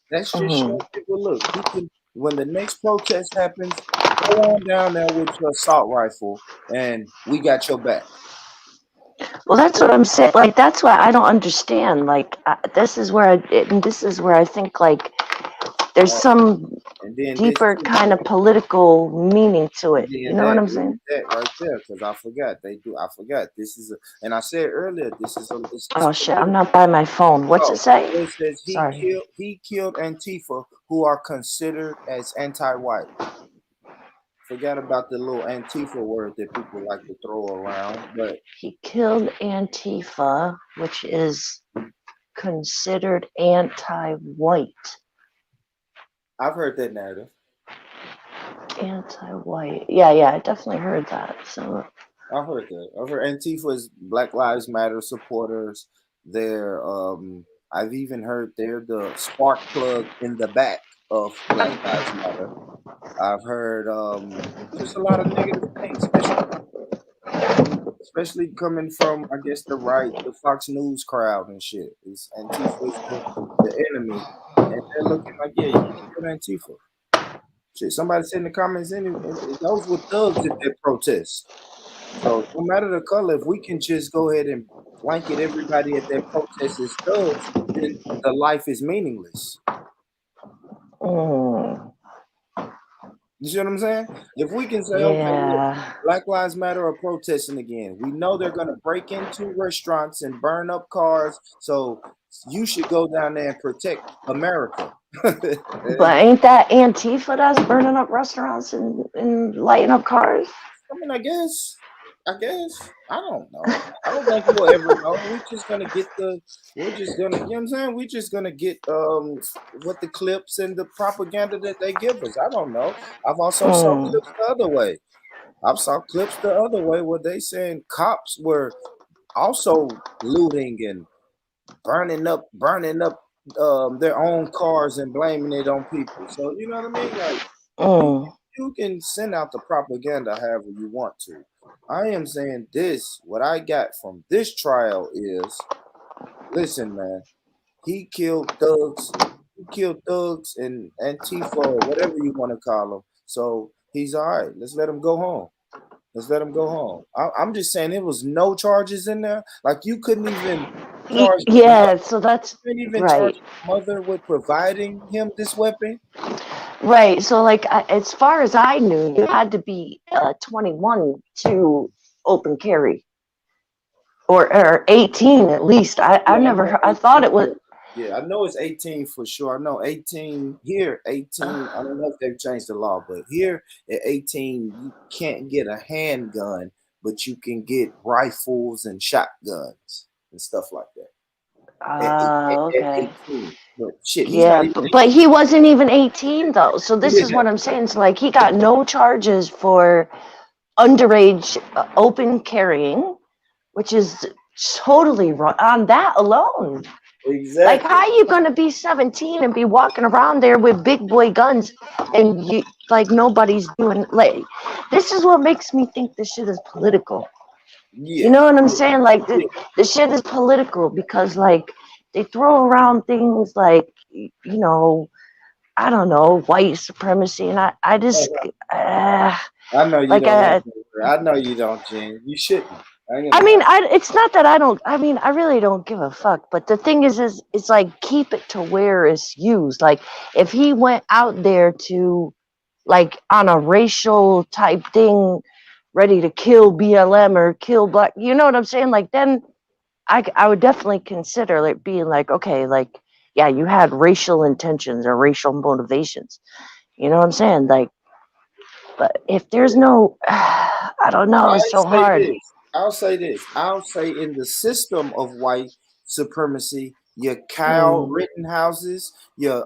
That's just showing people, look, you can, when the next protest happens, go on down there with your assault rifle, and we got your back. well, that's what I'm saying. Like, that's why I don't understand. Like, this is where I think, like, there's some And then this deeper too, kind of political meaning to and it. You then know what I'm read saying? that right there, because I forgot they do. I forgot this is a, and I said earlier this is a. It's Oh shit, I'm political. not by my phone. What's Oh, it say? so it says Sorry. he killed Antifa who are considered as anti-white. Forgot about the little Antifa word that people like to throw around, but He killed Antifa, which is considered anti-white. I've heard that narrative. Anti-white. Yeah, I definitely heard that. So I've heard that. I've heard Antifa is Black Lives Matter supporters. They're I've even heard they're the spark plug in the back of Black Lives Matter. I've heard just a lot of negative things, especially coming from I guess the right, the Fox News crowd and shit. Is Antifa is the enemy, and they're looking like, yeah, you killed Antifa. Shit, somebody said in the comments, those were thugs at that protest. So no matter the color, if we can just go ahead and blanket everybody at that protest as thugs, then the life is meaningless. mm, You see what I'm saying? If we can say, okay, look, yeah. Black Lives Matter are protesting again. We know they're going to break into restaurants and burn up cars. So you should go down there and protect America. But ain't that Antifa that's burning up restaurants and lighting up cars? I mean, I guess. I don't know. I don't think we'll ever know. We're just gonna get we're just gonna, you know what I'm saying? We're just gonna get what the clips and the propaganda that they give us. I don't know. I've also saw clips the other way. I've saw clips the other way where they saying cops were also looting and burning up their own cars and blaming it on people. So you know what I mean? Like you can send out the propaganda however you want to. I am saying this, what I got from this trial is, listen, man, he killed thugs. He killed thugs and Antifa or whatever you want to call them. So he's all right. Let's let him go home. Let's let him go home. I'm just saying there was no charges in there. Like you couldn't even charge the Yeah, mother. so that's You couldn't even charge right. the mother with providing him this weapon. Right. So, like, as far as I knew, you had to be 21 to open carry, or 18 at least. I Yeah, I never. know I thought 18. it was. Yeah, I know it's 18 for sure. I know 18 here, 18. I don't know if they've changed the law, but here at 18, you can't get a handgun, but you can get rifles and shotguns and stuff like that. At Okay. 18. But shit, he's not Yeah, even but he wasn't even 18 though. So this 18. is what I'm saying. It's like he got no charges for underage open carrying, which is totally wrong on that alone. Like, Exactly. how you gonna be 17 and be walking around there with big boy guns, and you like nobody's doing like? This is what makes me think this shit is political. You Yeah. know what I'm saying? Like, Yeah. the shit is political because like they throw around things like I don't know, white supremacy, and I just I know you like don't want to. I know you don't, Jen. You shouldn't. I ain't I gonna mean, lie. it's not that I don't. I mean, I really don't give a fuck. But the thing is it's like keep it to where it's used. Like, if he went out there to, like, on a racial type thing, ready to kill BLM or kill black, you know what I'm saying? Like, then I would definitely consider like being like, okay, like, yeah, you had racial intentions or racial motivations. You know what I'm saying? Like, but if there's no, I don't know. I It's so say hard. this. I'll say this. I'll say in the system of white supremacy, your Kyle Mm. Rittenhouses, your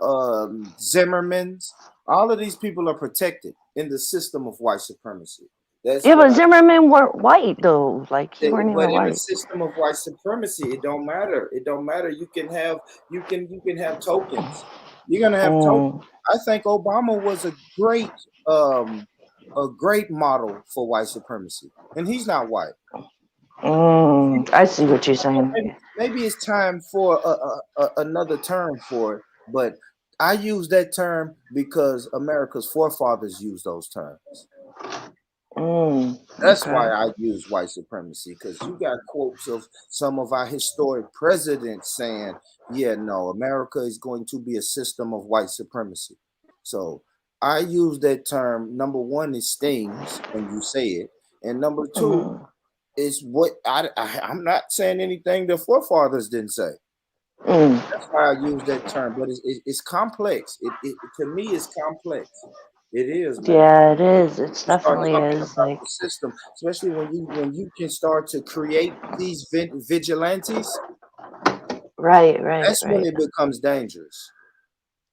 Zimmermans, all of these people are protected in the system of white supremacy. That's Yeah, what but Zimmerman weren't white though. Like, he weren't but even in the white. system of white supremacy, it don't matter. It don't matter. You can have tokens. You're gonna have tokens. Mm. I think Obama was a great model for white supremacy, and he's not white. I see what you're saying. Maybe it's time for another term for it, but I use that term because America's forefathers used those terms. That's why Okay. I use white supremacy, because you got quotes of some of our historic presidents saying, yeah, no, America is going to be a system of white supremacy. So I use that term. Number one, it stings when you say it, and number two is what I'm not saying anything the forefathers didn't say. That's why I use that term, but it's complex. It to me is complex. It is, man. Yeah, it is. It You start definitely talking is. about Like, the system, especially when you can start to create these vigilantes. right. That's when it becomes dangerous.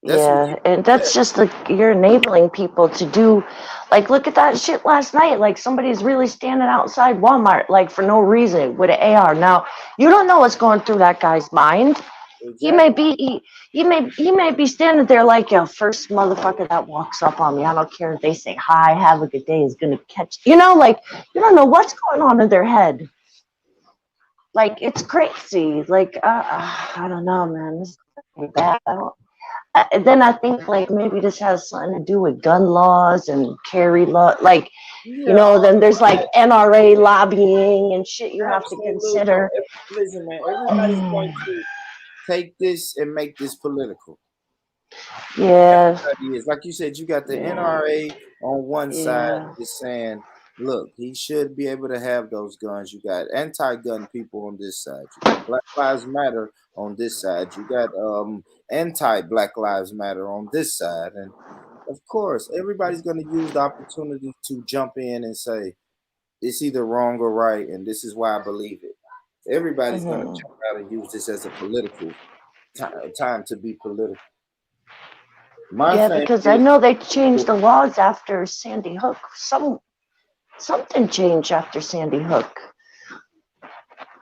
That's when Yeah, and that's just like you're enabling people to do, like, look at that shit last night. Like, somebody's really standing outside Walmart, like, for no reason with an AR. Now, you don't know what's going through that guy's mind. He may be, he may be standing there like, yo, first motherfucker that walks up on me, I don't care if they say hi, have a good day, is gonna catch. Like, you don't know what's going on in their head. Like, it's crazy. Like, I don't know, man. This is bad. Then I think like maybe this has something to do with gun laws and carry law, like then there's like NRA lobbying and shit you have to consider. Listen, man, everybody's going to take this and make this political. Yeah. Everybody is. Like you said, you got the NRA on one side is saying, look, he should be able to have those guns. You got anti-gun people on this side. You got Black Lives Matter on this side. You got anti-Black Lives Matter on this side. And of course, everybody's going to use the opportunity to jump in and say, it's either wrong or right, and this is why I believe it. Everybody's going to jump out and use this as a political time to be political. Because I know they changed the laws after Sandy Hook. Something changed after Sandy Hook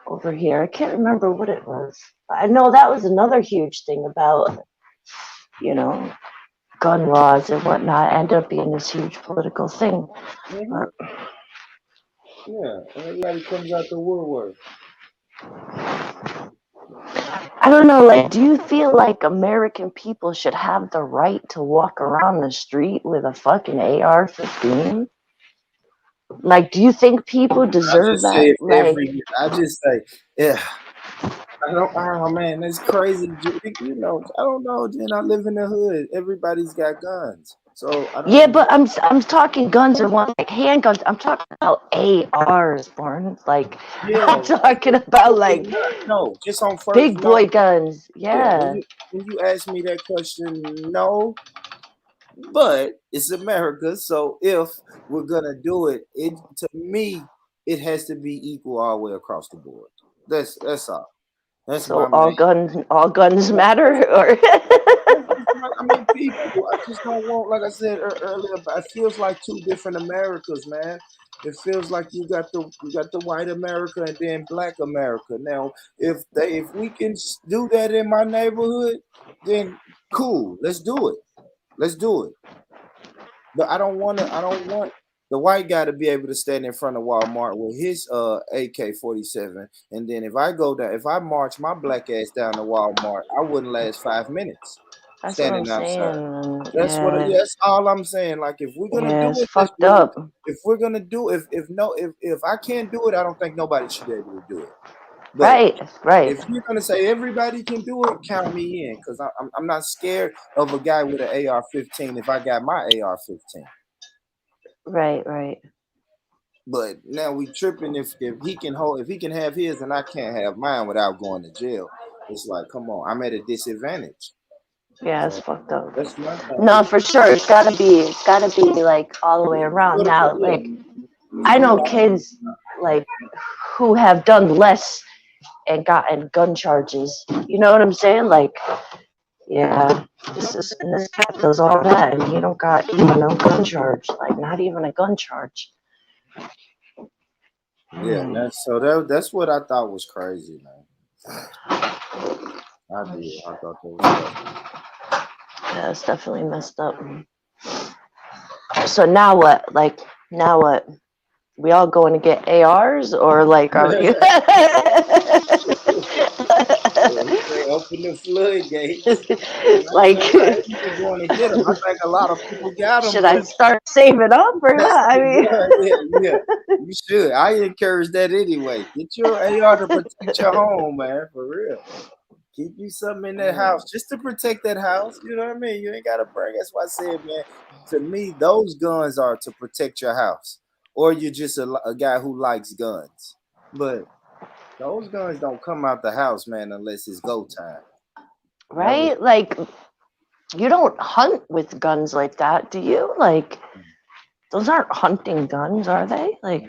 over here. I can't remember what it was. I know that was another huge thing about, gun laws and whatnot. Ended up being this huge political thing. Yeah, everybody comes out the woodwork. I don't know, like, do you feel like American people should have the right to walk around the street with a fucking AR-15? Like, do you think people deserve that? Like, I just say, yeah. Oh man, that's crazy. I don't know. Jen, I live in the hood. Everybody's got guns. So I don't. Yeah, but I'm talking guns or one like handguns. I'm talking about ARs, Barn. Like, I'm talking about like just on first big boy guns. Yeah. When you ask me that question, no. But it's America, so if we're gonna do it, to me it has to be equal all the way across the board. That's all. That's so all guns matter, or I mean, people. I just don't want, like I said earlier. It feels like two different Americas, man. It feels like you got the white America and then Black America. Now, if we can do that in my neighborhood, then cool. Let's do it. But I don't want the white guy to be able to stand in front of Walmart with his AK-47, and then if I march my black ass down to Walmart, I wouldn't last 5 minutes standing outside. That's all I'm saying. Like, if we're gonna do it, fucked up. If we're gonna do if I can't do it, I don't think nobody should be able to do it. But right. If you're gonna say everybody can do it, count me in, because I'm not scared of a guy with an AR-15 if I got my AR-15. Right. But now we tripping if he can have his and I can't have mine without going to jail. It's like, come on, I'm at a disadvantage. Yeah, it's fucked up. No, for sure. It's gotta be like all the way around. Now, like, I know kids like who have done less and gotten gun charges. You know what I'm saying? Like, yeah, this guy does all that and he don't got even no gun charge. Like, not even a gun charge. Yeah, that's what I thought was crazy, man. I thought that was crazy. Yeah, it's definitely messed up. So now what? Like, now what? We all going to get ARs, or like, are we? Open the floodgates. Like, going to get them. I think a lot of people got them. Should I start saving up or not? I mean, yeah, you should. I encourage that anyway. Get your AR to protect your home, man, for real. Keep you something in that house just to protect that house. You know what I mean? You ain't gotta bring. That's why I said, man. To me, those guns are to protect your house, or you're just a guy who likes guns. But those guns don't come out the house, man, unless it's go time. Right? Like, you don't hunt with guns like that, do you? Like, those aren't hunting guns, are they? Like,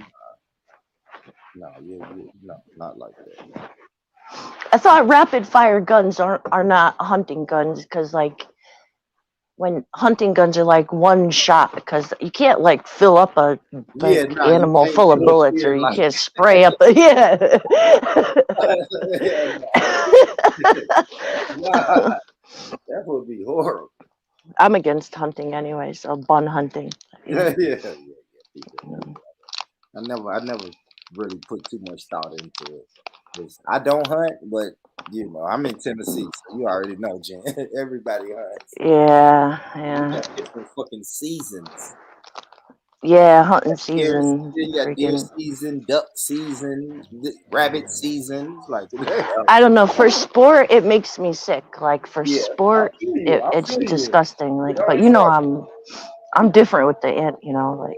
no, no, not like that. I thought rapid fire guns are not hunting guns because, like, when hunting guns are like one shot, because you can't like fill up a animal full of bullets, or you can't spray up a That would be horrible. I'm against hunting anyway, so bun hunting. Yeah. I never really put too much thought into it. I don't hunt, but you know, I'm in Tennessee, so you already know, Jen. Everybody hunts. Yeah. Different fucking seasons. Yeah, hunting season. You got deer season, duck season, rabbit season. Like, I don't know. For sport, it makes me sick. Like for sport, it's disgusting. Like, but you know, I'm different with the ant. You know, like.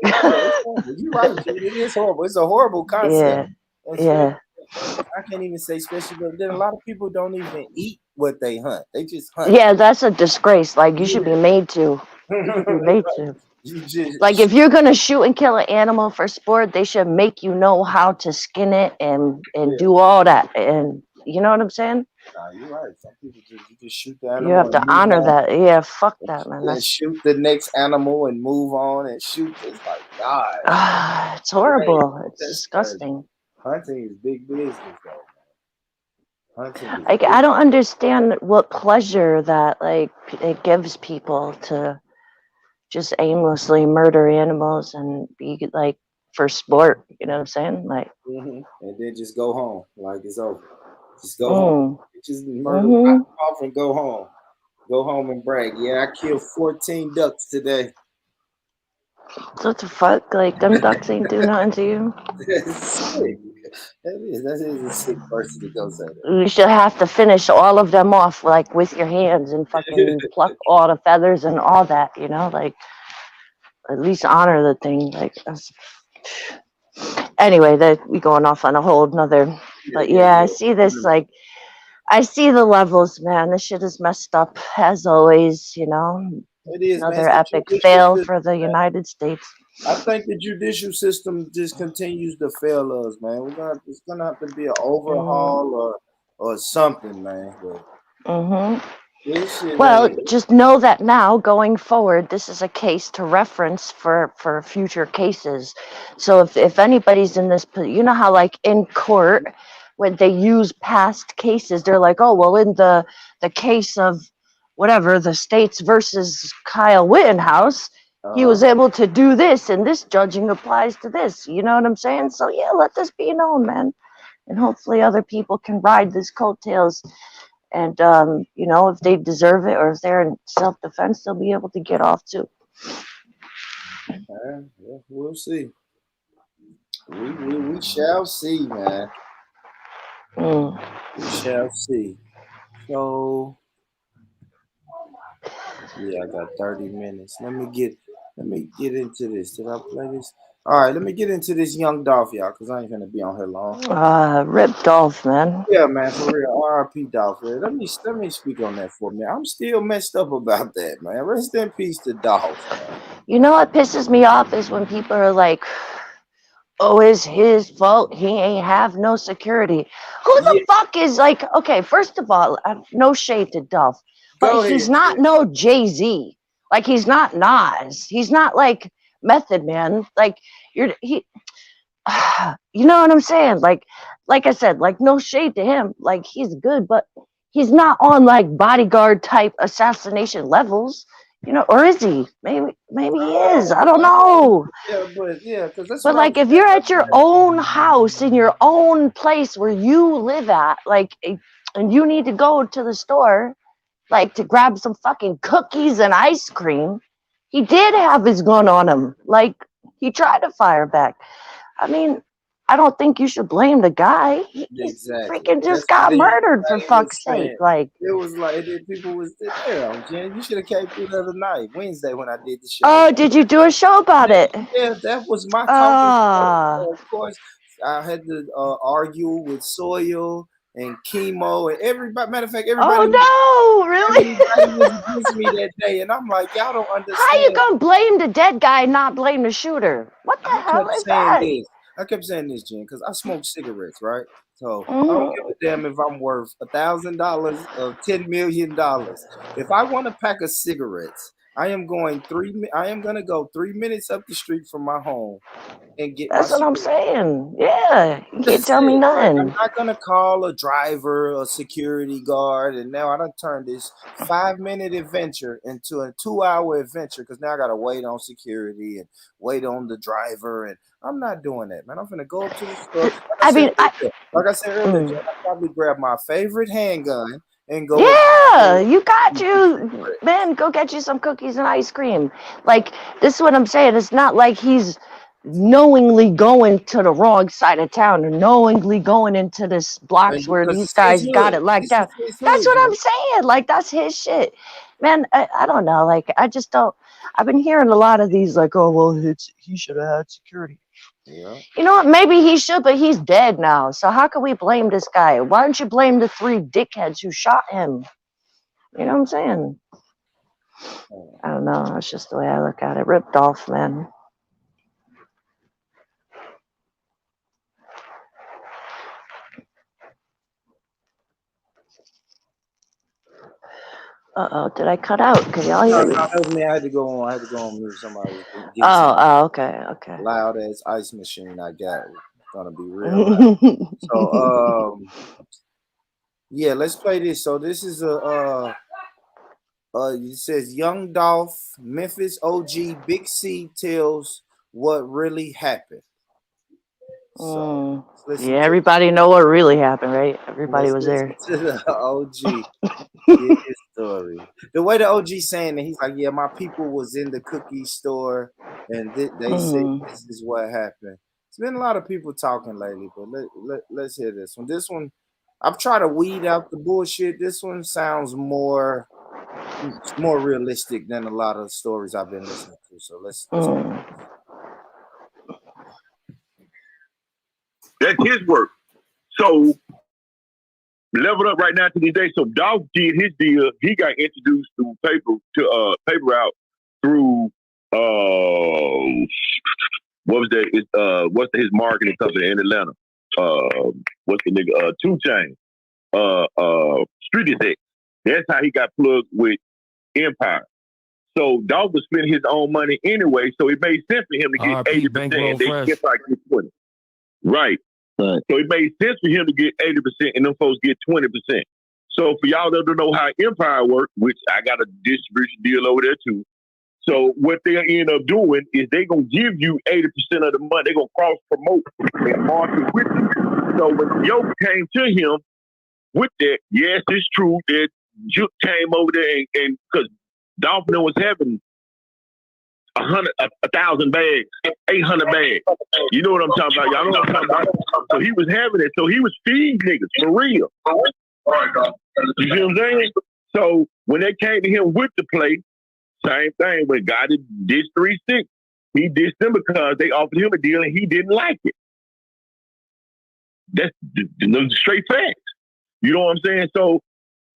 You're right. It is horrible. It's a horrible concept. Yeah. I can't even say special, but then a lot of people don't even eat what they hunt. They just hunt. Yeah, that's a disgrace. Like you should be made to. You should be made to. Like if you're gonna shoot and kill an animal for sport, they should make you know how to skin it and do all that. And you know what I'm saying? Nah, you're right. Some people just shoot the animal. You have to honor that. Yeah, fuck that, man. And shoot the next animal and move on and shoot. It's like God. It's horrible. It's disgusting. Hunting is big business, though. Like I don't understand what pleasure that like it gives people to just aimlessly murder animals and be like for sport. You know what I'm saying? Like, and then just go home like it's over. Just go home. Just murder off and go home. Go home and brag. Yeah, I killed 14 ducks today. What the fuck? Like them ducks ain't do nothing to you. That's sick. That is a sick person to go say that. You should have to finish all of them off like with your hands and fucking pluck all the feathers and all that. You know, like at least honor the thing. Like anyway, that we going off on a whole nother. But yeah, I see this like. I see the levels, man. This shit is messed up as always. You know, it is another epic fail for the United States. I think the judicial system just continues to fail us, man. It's gonna have to be an overhaul or something, man. Well, just know that now going forward, this is a case to reference for future cases. So if anybody's in this, you know how like in court when they use past cases, they're like, oh well, in the case of whatever the States versus Kyle Rittenhouse. He was able to do this, and this judging applies to this. You know what I'm saying? So yeah, let this be known, man, and hopefully other people can ride this coattails. And you know, if they deserve it or if they're in self-defense, they'll be able to get off too. Yeah, we'll see. We shall see, man. We shall see. So yeah, I got 30 minutes. Let me get into this. Did I play this? All right, let me get into this Young Dolph, y'all, because I ain't gonna be on here long. Rip Dolph, man. Yeah, man, for real. R.I.P. Dolph. Let me speak on that for a minute. I'm still messed up about that, man. Rest in peace to Dolph, man. You know what pisses me off is when people are like, oh, it's his fault. He ain't have no security. Who the fuck is like, okay, first of all, no shade to Dolph, but he's not no Jay-Z. Like, he's not Nas. He's not like Method Man. Like, you know what I'm saying? Like I said, like no shade to him. Like he's good, but he's not on like bodyguard type assassination levels, you know, or is he? Maybe he is. I don't know. Yeah, because but like if you're at your own house in your own place where you live at, like, and you need to go to the store, like to grab some fucking cookies and ice cream, he did have his gun on him. Like he tried to fire back. I mean, I don't think you should blame the guy. He Exactly. freaking just That's got what murdered for everybody was fuck's sake. saying. Like, It was like people was there. Jen, you should have came through the other night, Wednesday, when I did the show. oh, did you do a show about it? Yeah, that was my talking point. So of course, I had to argue with Soil and Chemo and everybody. Matter of fact, everybody. Oh no, really? Everybody was against me that day, and I'm like, y'all don't understand. How you gonna blame the dead guy and not blame the shooter? What the hell is that? I kept saying this, Jen, because I smoke cigarettes, right? So I don't give a damn if I'm worth $1,000 or $10 million. If I want a pack of cigarettes, I am gonna go 3 minutes up the street from my home and get That's my what I'm cigarettes. saying. Yeah, you can't tell me nothing. I'm not gonna call a driver or security guard, and now I done turned this 5-minute adventure into a 2-hour adventure because now I gotta wait on security and wait on the driver, and I'm not doing that, man. I'm gonna go up to the store. Like I said earlier, I'll probably grab my favorite handgun and go. Yeah, you got you, man. Go get you some cookies and ice cream. Like, this is what I'm saying. It's not like he's knowingly going to the wrong side of town or knowingly going into this blocks where these guys got it like that. That's what I'm saying. Like, that's his shit, man. I don't know. Like, I just don't. I've been hearing a lot of these like, oh well, he should have had security. Yeah. You know what? Maybe he should, but he's dead now. So how can we blame this guy? Why don't you blame the 3 dickheads who shot him? You know what I'm saying? I don't know. That's just the way I look at it. Ripped off, man. Uh-oh, did I cut out? Can y'all hear me? No, that was me. I had to go on mute. Somebody was getting okay. Loud ass ice machine I got. It's gonna be real loud. So yeah, let's play this. So this is it says Young Dolph, Memphis OG, Big C tells what really happened. So yeah, everybody know what really happened, right? Everybody was there. To the OG. His story. The way the OG saying it, he's like, yeah, my people was in the cookie store and they said this is what happened. It's been a lot of people talking lately, but let's hear this one. This one, I've tried to weed out the bullshit. This one sounds more realistic than a lot of stories I've been listening to. So let's That's his work. So leveled up right now to this day. So Dolph did his deal. He got introduced through paper route through what was that? What's his marketing company in Atlanta? What's the nigga? 2 Chainz. Street Effect. That's how he got plugged with Empire. So Dolph was spending his own money anyway, so it made sense for him to get 80%. And they get like 20. Right. So it made sense for him to get 80% and them folks get 20%. So for y'all that don't know how Empire works, which I got a distribution deal over there too. So what they'll end up doing is they're going to give you 80% of the money. They're going to cross-promote and market with you. So when Yo came to him with that, yes, it's true that Juke came over there and because Dolph was having 1,000 bags, 800 bags. You know what I'm talking about? Y'all know what I'm talking about? So he was having it. So he was feeding niggas for real. You see what I'm saying? So when they came to him with the play, same thing. When God did 3-6, he dissed them because they offered him a deal and he didn't like it. That's the straight facts. You know what I'm saying? So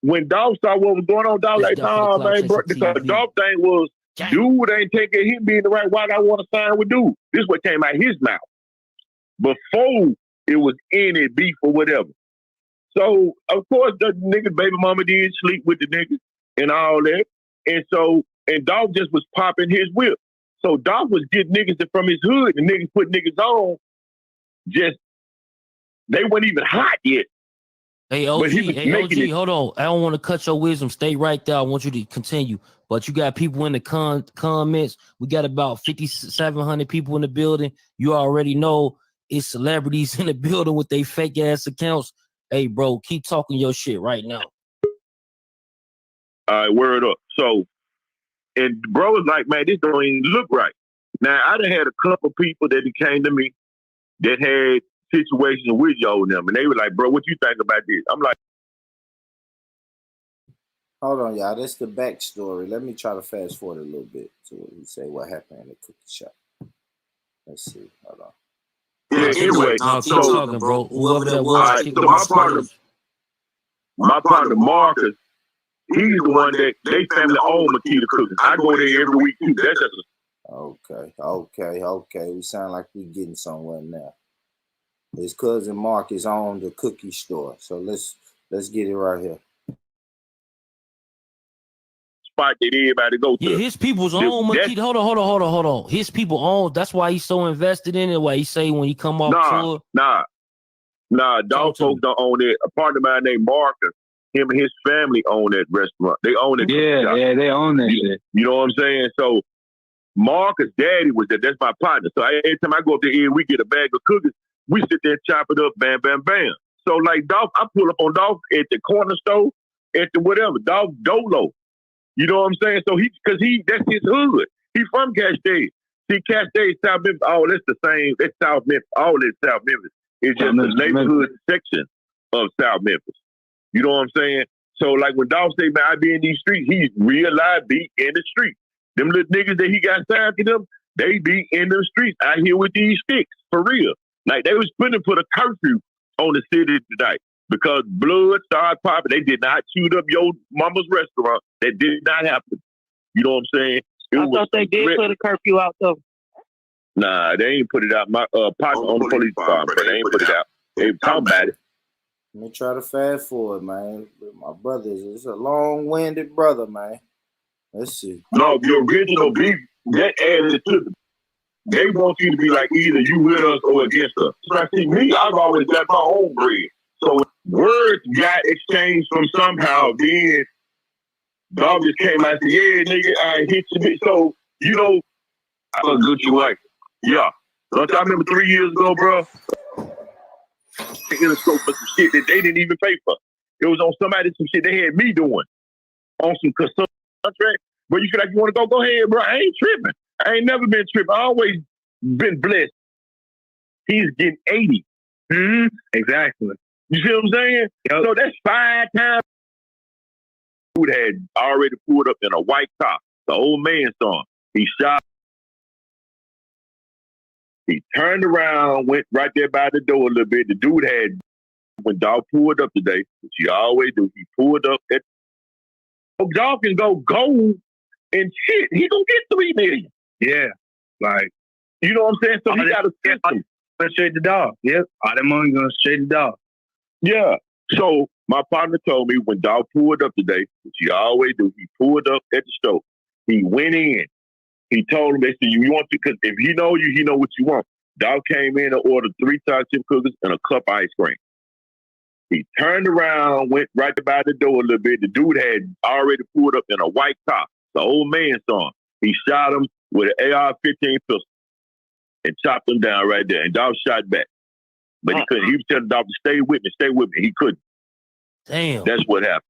when Dolph saw what was going on, Dolph like, nah, man, bro, because Dolph thing was, dude ain't taking him being the right. Why do I want to sign with dude? This is what came out his mouth. Before it was any beef or whatever. So, of course, the nigga baby mama did sleep with the nigga and all that. And so, and Dolph just was popping his whip. So Dolph was getting niggas from his hood and niggas put niggas on. Just, they weren't even hot yet. Hey, OG, hold on. I don't want to cut your wisdom. Stay right there. I want you to continue. But you got people in the comments. We got about 5,700 people in the building. You already know it's celebrities in the building with their fake ass accounts. Hey, bro, keep talking your shit right now. All right, word up. So, and bro was like, man, this don't even look right. Now, I done had a couple people that came to me that had situations with yo and them, and they were like, "Bro, what you think about this?" I'm like, Hold on, y'all. That's the backstory. Let me try to fast forward a little bit to what he say what happened in the cookie shop. Let's see. Hold on. yeah. Anyway, No, keep so talking, bro. Whoever that was, alright, kick so him off stage. my partner Marcus, he's the one that they family own Makita Cookies. I go there every week too. That's just Okay. We sound like we getting somewhere now. His cousin Mark is on the cookie store. So let's get it right here. spot that everybody go to. Yeah, his people's own Makita. Hold on. His people own. That's why he's so invested in it. Why he say when he come off tour. Dog folks don't own it. A partner of mine named Marcus, him and his family own that restaurant. They own it. Yeah, they own that shit. You know what I'm saying? So Marcus' daddy was there. That's my partner. So every time I go up there, we get a bag of cookies. We sit there and chop it up, bam, bam, bam. So like Dolph, I pull up on Dolph at the corner store, at the whatever, Dolph Dolo. You know what I'm saying? So that's his hood. He from Cascade. See, Cascade, South Memphis, that's the same. That's South Memphis. All is South Memphis. It's just the neighborhood section of South Memphis. You know what I'm saying? So like when Dolph say, man, I be in these streets, he real life be in the street. Them little niggas that he got signed to them, they be in the streets out here with these sticks, for real. Like they was put a curfew on the city tonight because blood started popping. They did not shoot up your mama's restaurant. That did not happen. You know what I'm saying? I thought they did put a curfew out though. Nah, they ain't put it out. My partner on the police department, but they ain't put it out. They talking about it. Let me try to fast forward, man. My brother is a long-winded brother, man. Let's see. No, the original beef, that added to them. They want you to be like either you with us or against us. So see, me, I've always got my own bread. So words got exchanged from somehow, then Dog just came out and said, yeah, nigga, I hit you. Bitch. So, you know, I was Gucci White. Yeah. So I remember 3 years ago, bro, in a scope for some shit that they didn't even pay for. It was on some shit they had me doing on some contract. But you feel like you want to go ahead, bro. I ain't tripping. I ain't never been tripping. I always been blessed. He's getting 80. Mm-hmm. Exactly. You see what I'm saying? Yep. So that's 5 times. Dude had already pulled up in a white car. The old man saw him. He shot. He turned around, went right there by the door a little bit. The dude had, when Dog pulled up today, which he always do, he pulled up at, Dog can go gold and shit. He gonna get $3 million. Yeah. Like, you know what I'm saying? So he got a system. Straight the dog. Yep. All that money going straight the dog. Yeah. So my partner told me when Dog pulled up today, which he always do, he pulled up at the store. He went in. He told him, they said, you want to, because if he know you, he know what you want. Dog came in and ordered 3 chocolate chip cookies and a cup of ice cream. He turned around, went right by the door a little bit. The dude had already pulled up in a white car. The old man saw him. He shot him with an AR-15 pistol and chopped him down right there. And Dog shot back. But he couldn't. He was telling Dog to stay with me. He couldn't. Damn. That's what happened.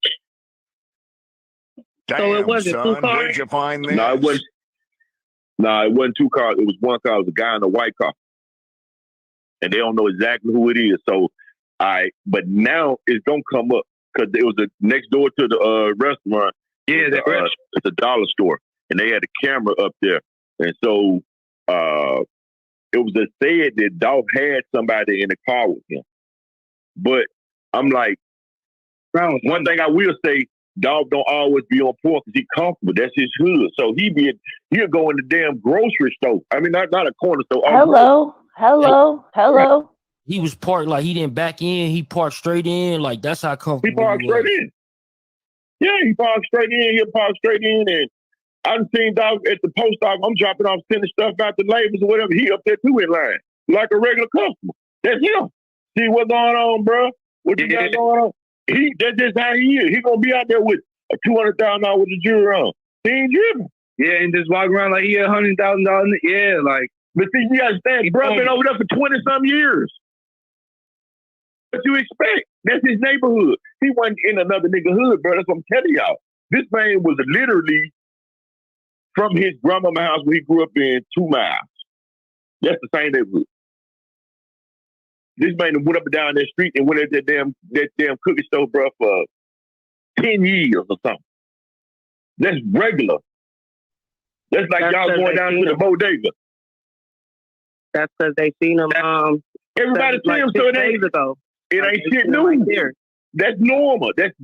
Damn, So it wasn't son, 2 cars? where'd you find this? No, it wasn't 2 cars. It was 1 car. It was a guy in a white car. And they don't know exactly who it is. So, but now it's going to come up because it was next door to the restaurant. Yeah, it's a dollar store. And they had a camera up there. And so it was said that Dolph had somebody in the car with him. But I'm like, one thing I will say, Dolph don't always be on point because he's comfortable. That's his hood. So he'll go in the damn grocery store. I mean, not a corner store. Hello. He was parked like he didn't back in. He parked straight in. Like that's how comfortable he parked straight in. Yeah, he parked straight in. He'll park straight in. And I've seen Dog at the post office. I'm dropping off, sending stuff out to labels or whatever. He up there too in line, like a regular customer. That's him. See what's going on, bro? What you got going on? That's just how he is. He gonna be out there with a $200,000 with the jewelry on. He ain't driven. Yeah, and just walk around like he had $100,000. Yeah, like. But see, you understand, bro, been over there for 20-some years. What you expect? That's his neighborhood. He wasn't in another nigga hood, bro. That's what I'm telling y'all. This man was literally from his grandmama's house where he grew up in 2 miles. That's the same neighborhood. This man went up and down that street and went at that damn cookie store, bro, for 10 years or something. That's regular. That's like y'all going down to the bodega. That's because they seen him. Everybody see him, so it ain't shit new. That's normal. That's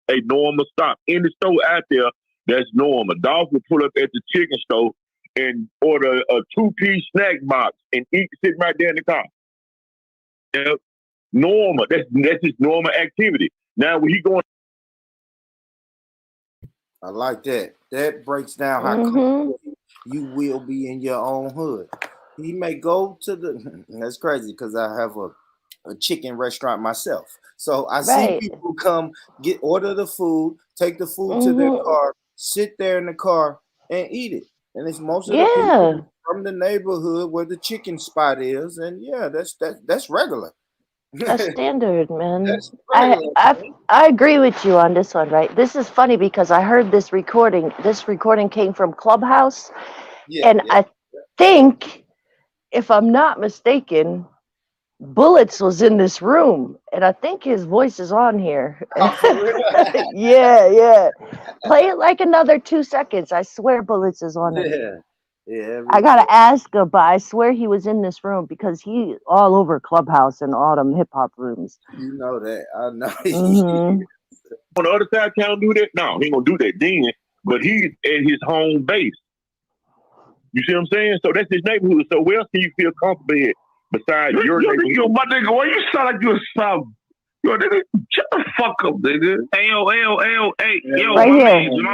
a normal stop. In the store out there, that's normal. Dogs will pull up at the chicken store and order a 2-piece snack box and eat sitting right there in the car. Yeah, normal. That's just normal activity. Now when he going, I like that. That breaks down how comfortable you will be in your own hood. He may go to the. That's crazy because I have a chicken restaurant myself. So I see people come order the food, take the food to their car, sit there in the car and eat it. And it's most of the people from the neighborhood where the chicken spot is. And yeah, that's regular. That's standard, man. I agree with you on this one, right? This is funny because I heard this recording. This recording came from Clubhouse. And I think, if I'm not mistaken, Bullets was in this room, and I think his voice is on here. Yeah. Play it like another 2 seconds. I swear Bullets is on it. Yeah. I gotta ask him, but I swear he was in this room because he all over Clubhouse and all them hip hop rooms. You know that. I know. on the other side, can't do that. No, he ain't gonna do that then. But he's at his home base. You see what I'm saying? So that's his neighborhood. So where else can you feel comfortable at besides your neighborhood? Yo, my nigga, why you sound like you a sub? Yo, nigga, shut the fuck up, nigga. Hey, yo, my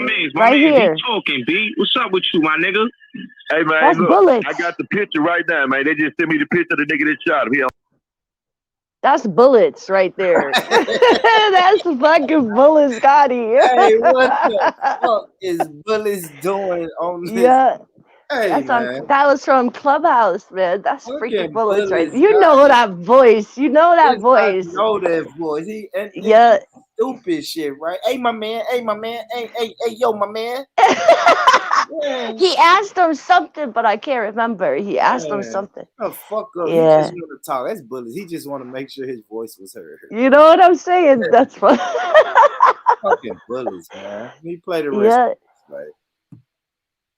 man's, he talking, B. What's up with you, my nigga? Hey, man, that's look, Bullets. I got the picture right now, man. They just sent me the picture of the nigga that shot him. That's Bullets right there. That's fucking Bullets, Scotty. Hey, what the fuck is Bullets doing on this? Yeah. Hey, that was from Clubhouse, man. That's freaking Bullets, right? Bullets, You know that voice. You know that voice. I know that voice. Stupid shit, right? Hey, my man. Hey, yo, my man. He asked him something, but I can't remember. He asked him something. Oh, fuck up. Yeah. He just want to talk. That's Bullets. He just want to make sure his voice was heard. You know what I'm saying? That's fun. Fucking Bullets, man. He played the rest. Like.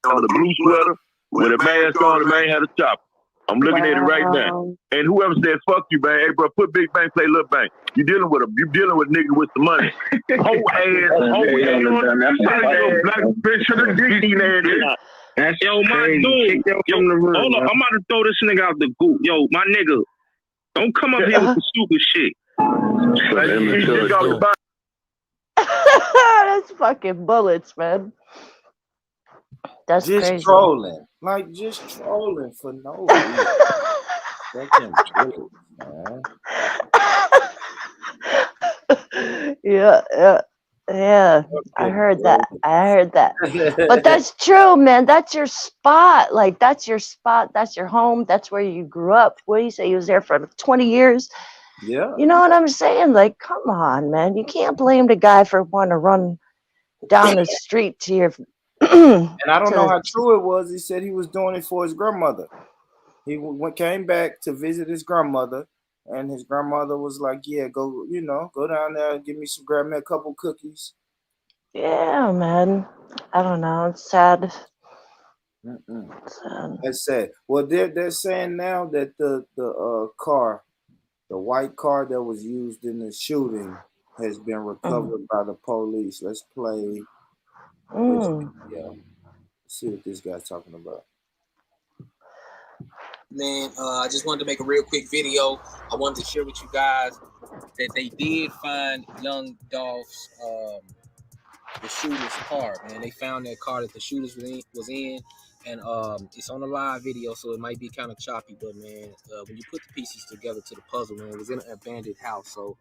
On the blue sweater with a mask on, the man had a chopper. I'm looking at it right now. And whoever said fuck you, man, hey bro, put Big Bang, play Little Bang. You dealing with nigga with the money. Whole ass, black bitch with a dick. Yo, my dude. Hold up, I'm about to throw this nigga out the goop. Yo, my nigga, don't come up here with the stupid shit. That's fucking Bullets, man. That's just crazy. Trolling. Like, just trolling for no reason. Fucking Bullets, man. Yeah. I heard that. But that's true, man. That's your spot. Like, that's your spot. That's your home. That's where you grew up. What do you say? You was there for 20 years? Yeah. You know what I'm saying? Like, come on, man. You can't blame the guy for wanting to run down the street to your... And I don't know how true it was. He said he was doing it for his grandmother. He came back to visit his grandmother, and his grandmother was like, "Yeah, go down there and grab me a couple cookies." Yeah, man. I don't know. It's sad. That's sad. Well, they're saying now that the white car that was used in the shooting has been recovered by the police. Let's play. Yeah. See what this guy's talking about. Man, I just wanted to make a real quick video. I wanted to share with you guys that they did find young Dolph's the shooter's car. Man, they found that car that the shooters was in, and it's on a live video, so it might be kind of choppy. But man, when you put the pieces together to the puzzle, man, it was in an abandoned house, so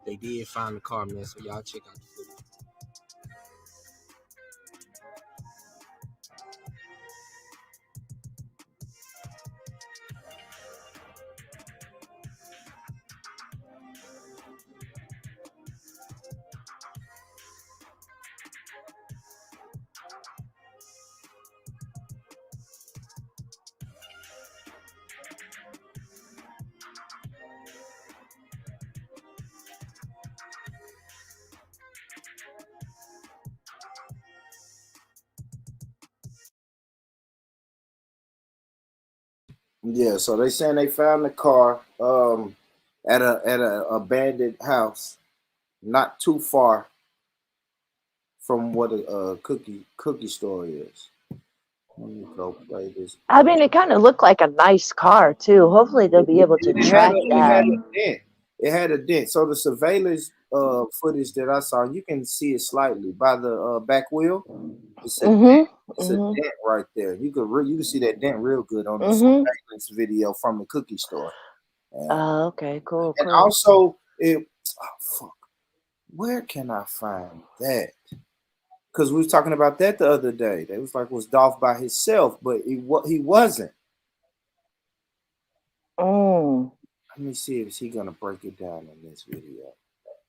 they did find the car, man. So y'all check out the footage. Yeah, so they saying they found the car at a abandoned house, not too far from what a cookie store is. Let me go play this. I mean, it kind of looked like a nice car too. Hopefully, they'll be able to track It had that. a dent. It had a dent. So the surveillance footage that I saw, you can see it slightly by the back wheel. It's a dent. It's a dent right there. You can see that dent real good on the surveillance video from the cookie store. Oh, okay, cool, And cool. also, where can I find that? Because we was talking about that the other day. They was like, was Dolph by himself, but he wasn't. Mm. Let me see if he gonna break it down in this video.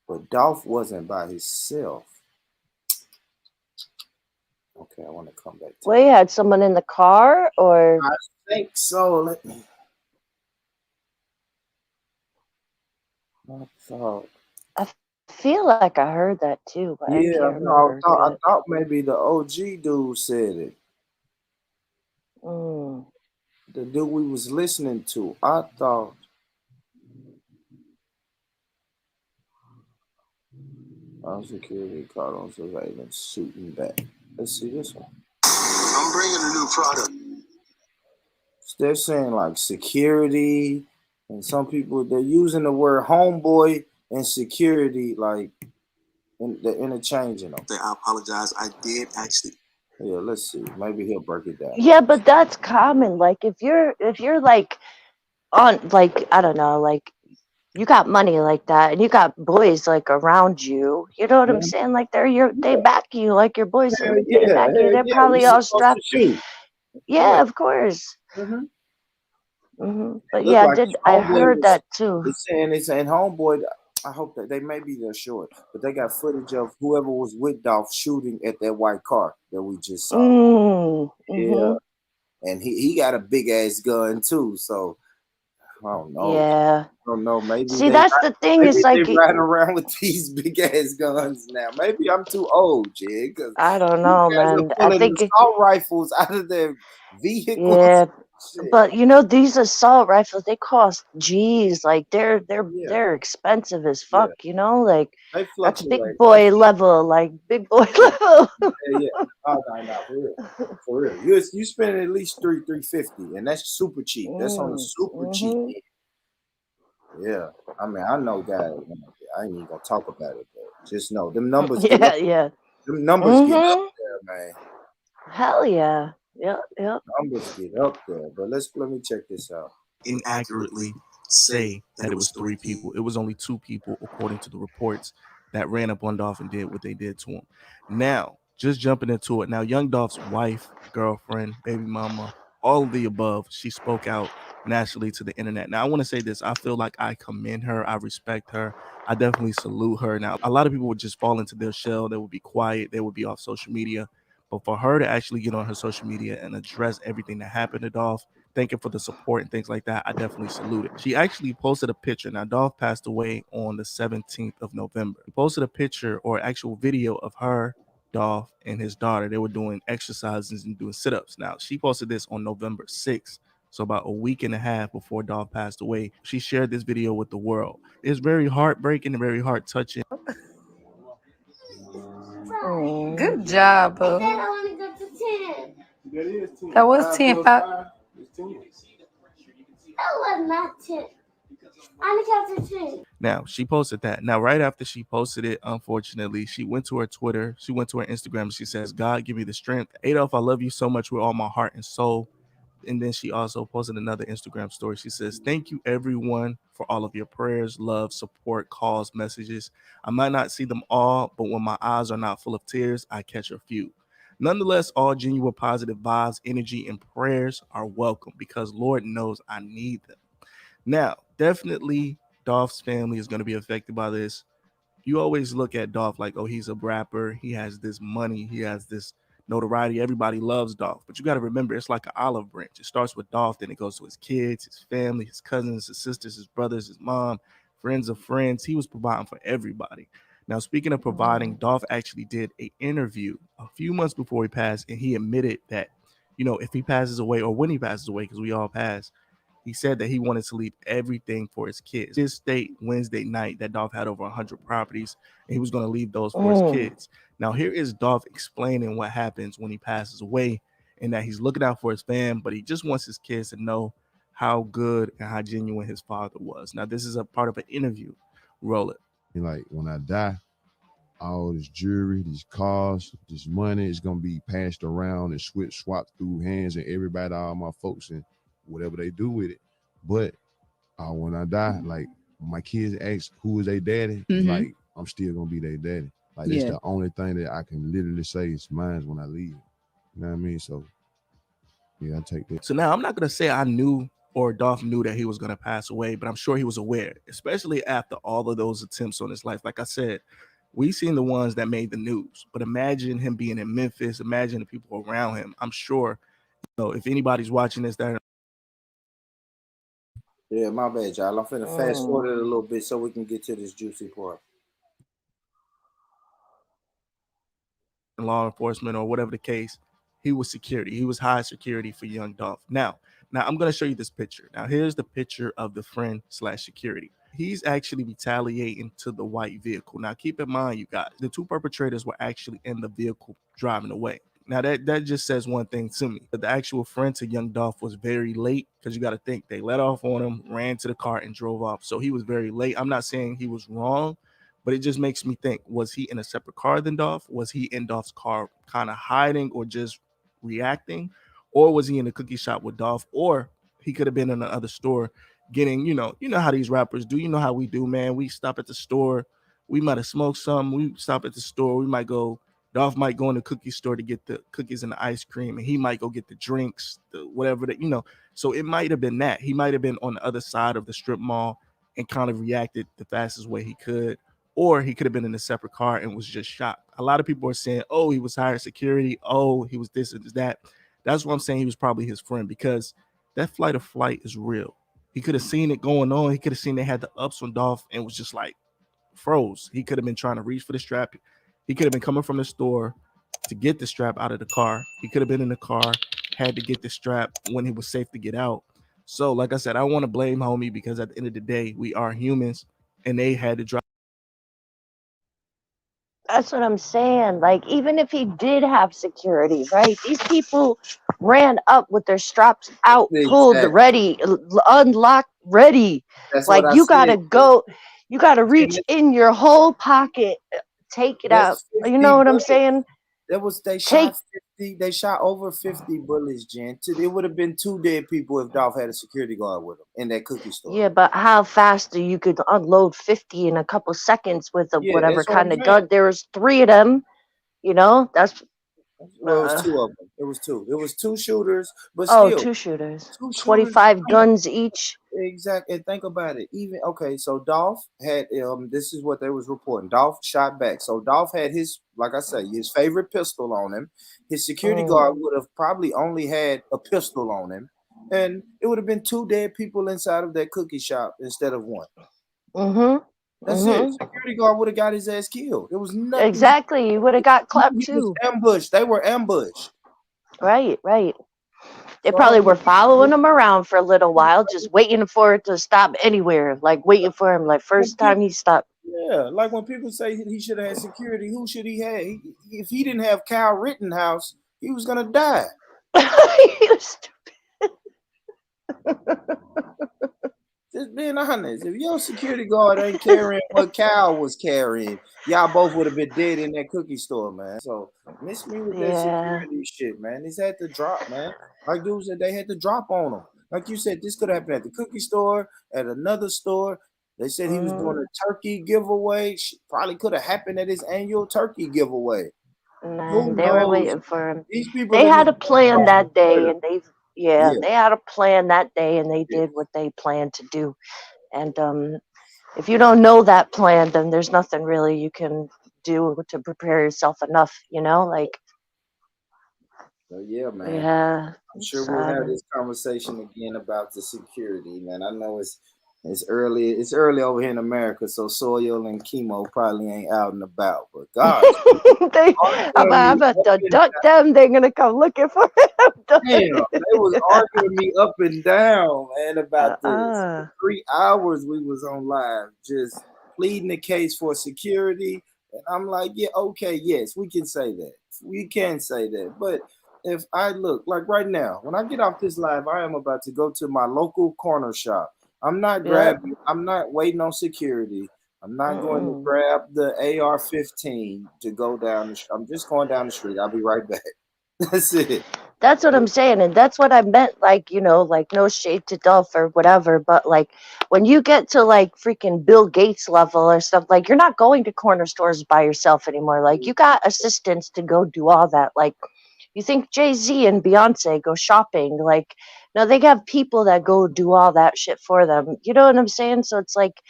But Dolph wasn't by himself. Okay, I want to come back to Well, you had someone in the car, or I think so. Let me. I feel like I heard that too, but I Yeah, can't no, remember. I thought maybe the OG dude said it. Mm. The dude we was listening to. I thought. On security caught on surveillance shooting back. Let's see this one. I'm bringing a new product. They're saying like security, and some people they're using the word homeboy and security like they're interchanging them. I apologize. I did actually. Yeah, let's see. Maybe he'll break it down. Yeah, but that's common. Like if you're like on like I don't know, like you got money like that, and you got boys like around you. You know what I'm saying? Like they back you, like your boys. Hell They back you. hell They're yeah. probably You're all supposed to strapped. shoot. Yeah, Right. of course. But Look yeah, like I homeboy heard was. that too. It's saying homeboy. I hope that they maybe they're short, but they got footage of whoever was with Dolph shooting at that white car that we just saw. Yeah, and he got a big ass gun too. So I don't know. Yeah. I don't know. See, that's the thing. Maybe Is they like riding around with these big ass guns now. Maybe I'm too old, Jig, because I don't these know, guys are man. I pulling think assault rifles out of their vehicles. yeah, Shit. but these assault rifles, they cost G's. Like they're expensive as fuck. Like They that's fluctuate. big boy level. Like big boy level. Yeah. Oh, no, for real. For real. You spend at least $350, and that's super cheap. That's on a super cheap end. Yeah. I mean, I know guys. I ain't even gonna talk about it, but just know them numbers get up. Yeah. Them numbers get up there, man. Hell yeah. Yep. Numbers get up there. But let me check this out. Inaccurately say that it was 3 people. It was only 2 people, according to the reports, that ran up on Dolph and did what they did to him. Now, just jumping into it. Now, Young Dolph's wife, girlfriend, baby mama, all of the above, she spoke out nationally to the internet. Now, I want to say this. I feel like I commend her. I respect her. I definitely salute her. Now, a lot of people would just fall into their shell. They would be quiet. They would be off social media. But for her to actually get on her social media and address everything that happened to Dolph, thank you for the support and things like that, I definitely salute it. She actually posted a picture. Now, Dolph passed away on the 17th of November. He posted a picture or actual video of her, Dolph, and his daughter. They were doing exercises and doing sit-ups. Now, she posted this on November 6th. So about a week and a half before Dolph passed away, she shared this video with the world. It's very heartbreaking and very heart-touching. Good job, boo. That was 10. That was not 10. I counted 10. Now, she posted that. Now, right after she posted it, unfortunately, she went to her Twitter. She went to her Instagram. And she says, God, give me the strength. Adolf, I love you so much with all my heart and soul. And then she also posted another Instagram story. She says, thank you, everyone, for all of your prayers, love, support, calls, messages. I might not see them all, but when my eyes are not full of tears, I catch a few. Nonetheless, all genuine positive vibes, energy, and prayers are welcome because Lord knows I need them. Now, definitely, Dolph's family is going to be affected by this. You always look at Dolph like, oh, he's a rapper. He has this money. He has this notoriety. Everybody loves Dolph. But you got to remember, it's like an olive branch. It starts with Dolph, then it goes to his kids, his family, his cousins, his sisters, his brothers, his mom, friends of friends. He was providing for everybody. Now, speaking of providing, Dolph actually did an interview a few months before he passed, and he admitted that, if he passes away or when he passes away, because we all pass, He said that he wanted to leave everything for his kids. His state Wednesday night that Dolph had over 100 properties, and he was going to leave those for his kids. Now, here is Dolph explaining what happens when he passes away, and that he's looking out for his fam, but he just wants his kids to know how good and how genuine his father was. Now, this is a part of an interview. Roll it. Like, when I die, all this jewelry, these cars, this money is gonna be passed around and swapped through hands and everybody, all my folks, and whatever they do with it. But when I die, like, my kids ask who is their daddy, like, I'm still gonna be their daddy. Like, that's the only thing that I can literally say is mine when I leave. You know what I mean? So yeah, I take that. So now I'm not gonna say I knew or Dolph knew that he was gonna pass away, but I'm sure he was aware, especially after all of those attempts on his life. Like I said, we've seen the ones that made the news, but imagine him being in Memphis, imagine the people around him. I'm sure, if anybody's watching this, that. Yeah, my bad, y'all. I'm finna fast forward it a little bit so we can get to this juicy part. Law enforcement or whatever the case, he was security. He was high security for young Dolph. Now I'm going to show you this picture. Now, here's the picture of the friend / security. He's actually retaliating to the white vehicle. Now, keep in mind, you guys, the two perpetrators were actually in the vehicle driving away. Now, that just says one thing to me. But the actual friend to young Dolph was very late, because you got to think they let off on him, ran to the car, and drove off. So he was very late. I'm not saying he was wrong, but it just makes me think, was he in a separate car than Dolph? Was he in Dolph's car kind of hiding or just reacting? Or was he in the cookie shop with Dolph? Or he could have been in another store getting, you know how these rappers do. You know how we do, man. We stop at the store. We might have smoked some. We stop at the store. We might go. Dolph might go in the cookie store to get the cookies and the ice cream, and he might go get the drinks, whatever that, So it might have been that. He might have been on the other side of the strip mall and kind of reacted the fastest way he could. Or he could have been in a separate car and was just shot. A lot of people are saying, oh, he was hired security. Oh, he was this and that. That's what I'm saying. He was probably his friend, because that flight of flight is real. He could have seen it going on. He could have seen they had the ups on Dolph and was just like froze. He could have been trying to reach for the strap. He could have been coming from the store to get the strap out of the car. He could have been in the car, had to get the strap when he was safe to get out. So, like I said, I want to blame homie, because at the end of the day, we are humans, and they had to drive. That's what I'm saying. Like, even if he did have security, right? These people ran up with their straps out, pulled, ready, unlocked, ready. That's like, what I you gotta said. go, you gotta reach in your whole pocket, take it out. You know what I'm saying? They shot 50. They shot over 50 bullets, Jen. It would have been 2 dead people if Dolph had a security guard with him in that cookie store. Yeah, but how fast do you could unload 50 in a couple seconds with whatever kind of gun? There was 3 of them. That's well, it was 2 of them. It was 2. It was 2 shooters, but still 2 shooters. 25 guns each. Exactly. And think about it. Even so Dolph had this is what they was reporting. Dolph shot back. So Dolph had his, like I say, his favorite pistol on him. His security guard would have probably only had a pistol on him, and it would have been 2 dead people inside of that cookie shop instead of 1. That's it. Security guard would have got his ass killed. It was nothing. Exactly. You would have got clapped too. Ambushed. They were ambushed. Right. They probably were following him around for a little while, just waiting for it to stop anywhere. Like, waiting for him. Like, first time he stopped. Yeah, like when people say he should have had security, who should he have? If he didn't have Kyle Rittenhouse, he was going to die. He was Just being honest, if your security guard ain't carrying what Kyle was carrying, y'all both would have been dead in that cookie store, man. So miss me with that security shit, man. This had to drop, man. Like dude said, they had to drop on him. Like you said, this could have happened at the cookie store, at another store. They said he was doing a turkey giveaway. Probably could have happened at his annual turkey giveaway. Man, they were waiting for him. They had a plan that day, and they had a plan that day, and they did what they planned to do. And if you don't know that plan, then there's nothing really you can do to prepare yourself enough, like. So yeah, man. Yeah. I'm sure we'll have this conversation again about the security, man. I know it's early. It's early over here in America, so Soil and Chemo probably ain't out and about. But God, I'm about to duck them. They're gonna come looking for it. Damn, they was arguing me up and down, man, about this. For 3 hours we was on live, just pleading the case for security. And I'm like, yeah, okay, yes, we can say that. We can say that. But if I look like right now, when I get off this live, I am about to go to my local corner shop. I'm not grabbing, I'm not waiting on security. I'm not going to grab the AR-15 to go down the street. I'm just going down the street. I'll be right back. That's it. That's what I'm saying, and that's what I meant. Like, you know, like no shade to Dolph or whatever, but like when you get to like freaking Bill Gates level or stuff, like you're not going to corner stores by yourself anymore. Like you got assistants to go do all that. Like you think Jay-Z and Beyonce go shopping? Like no, they have people that go do all that shit for them. You know what I'm saying? So it's like,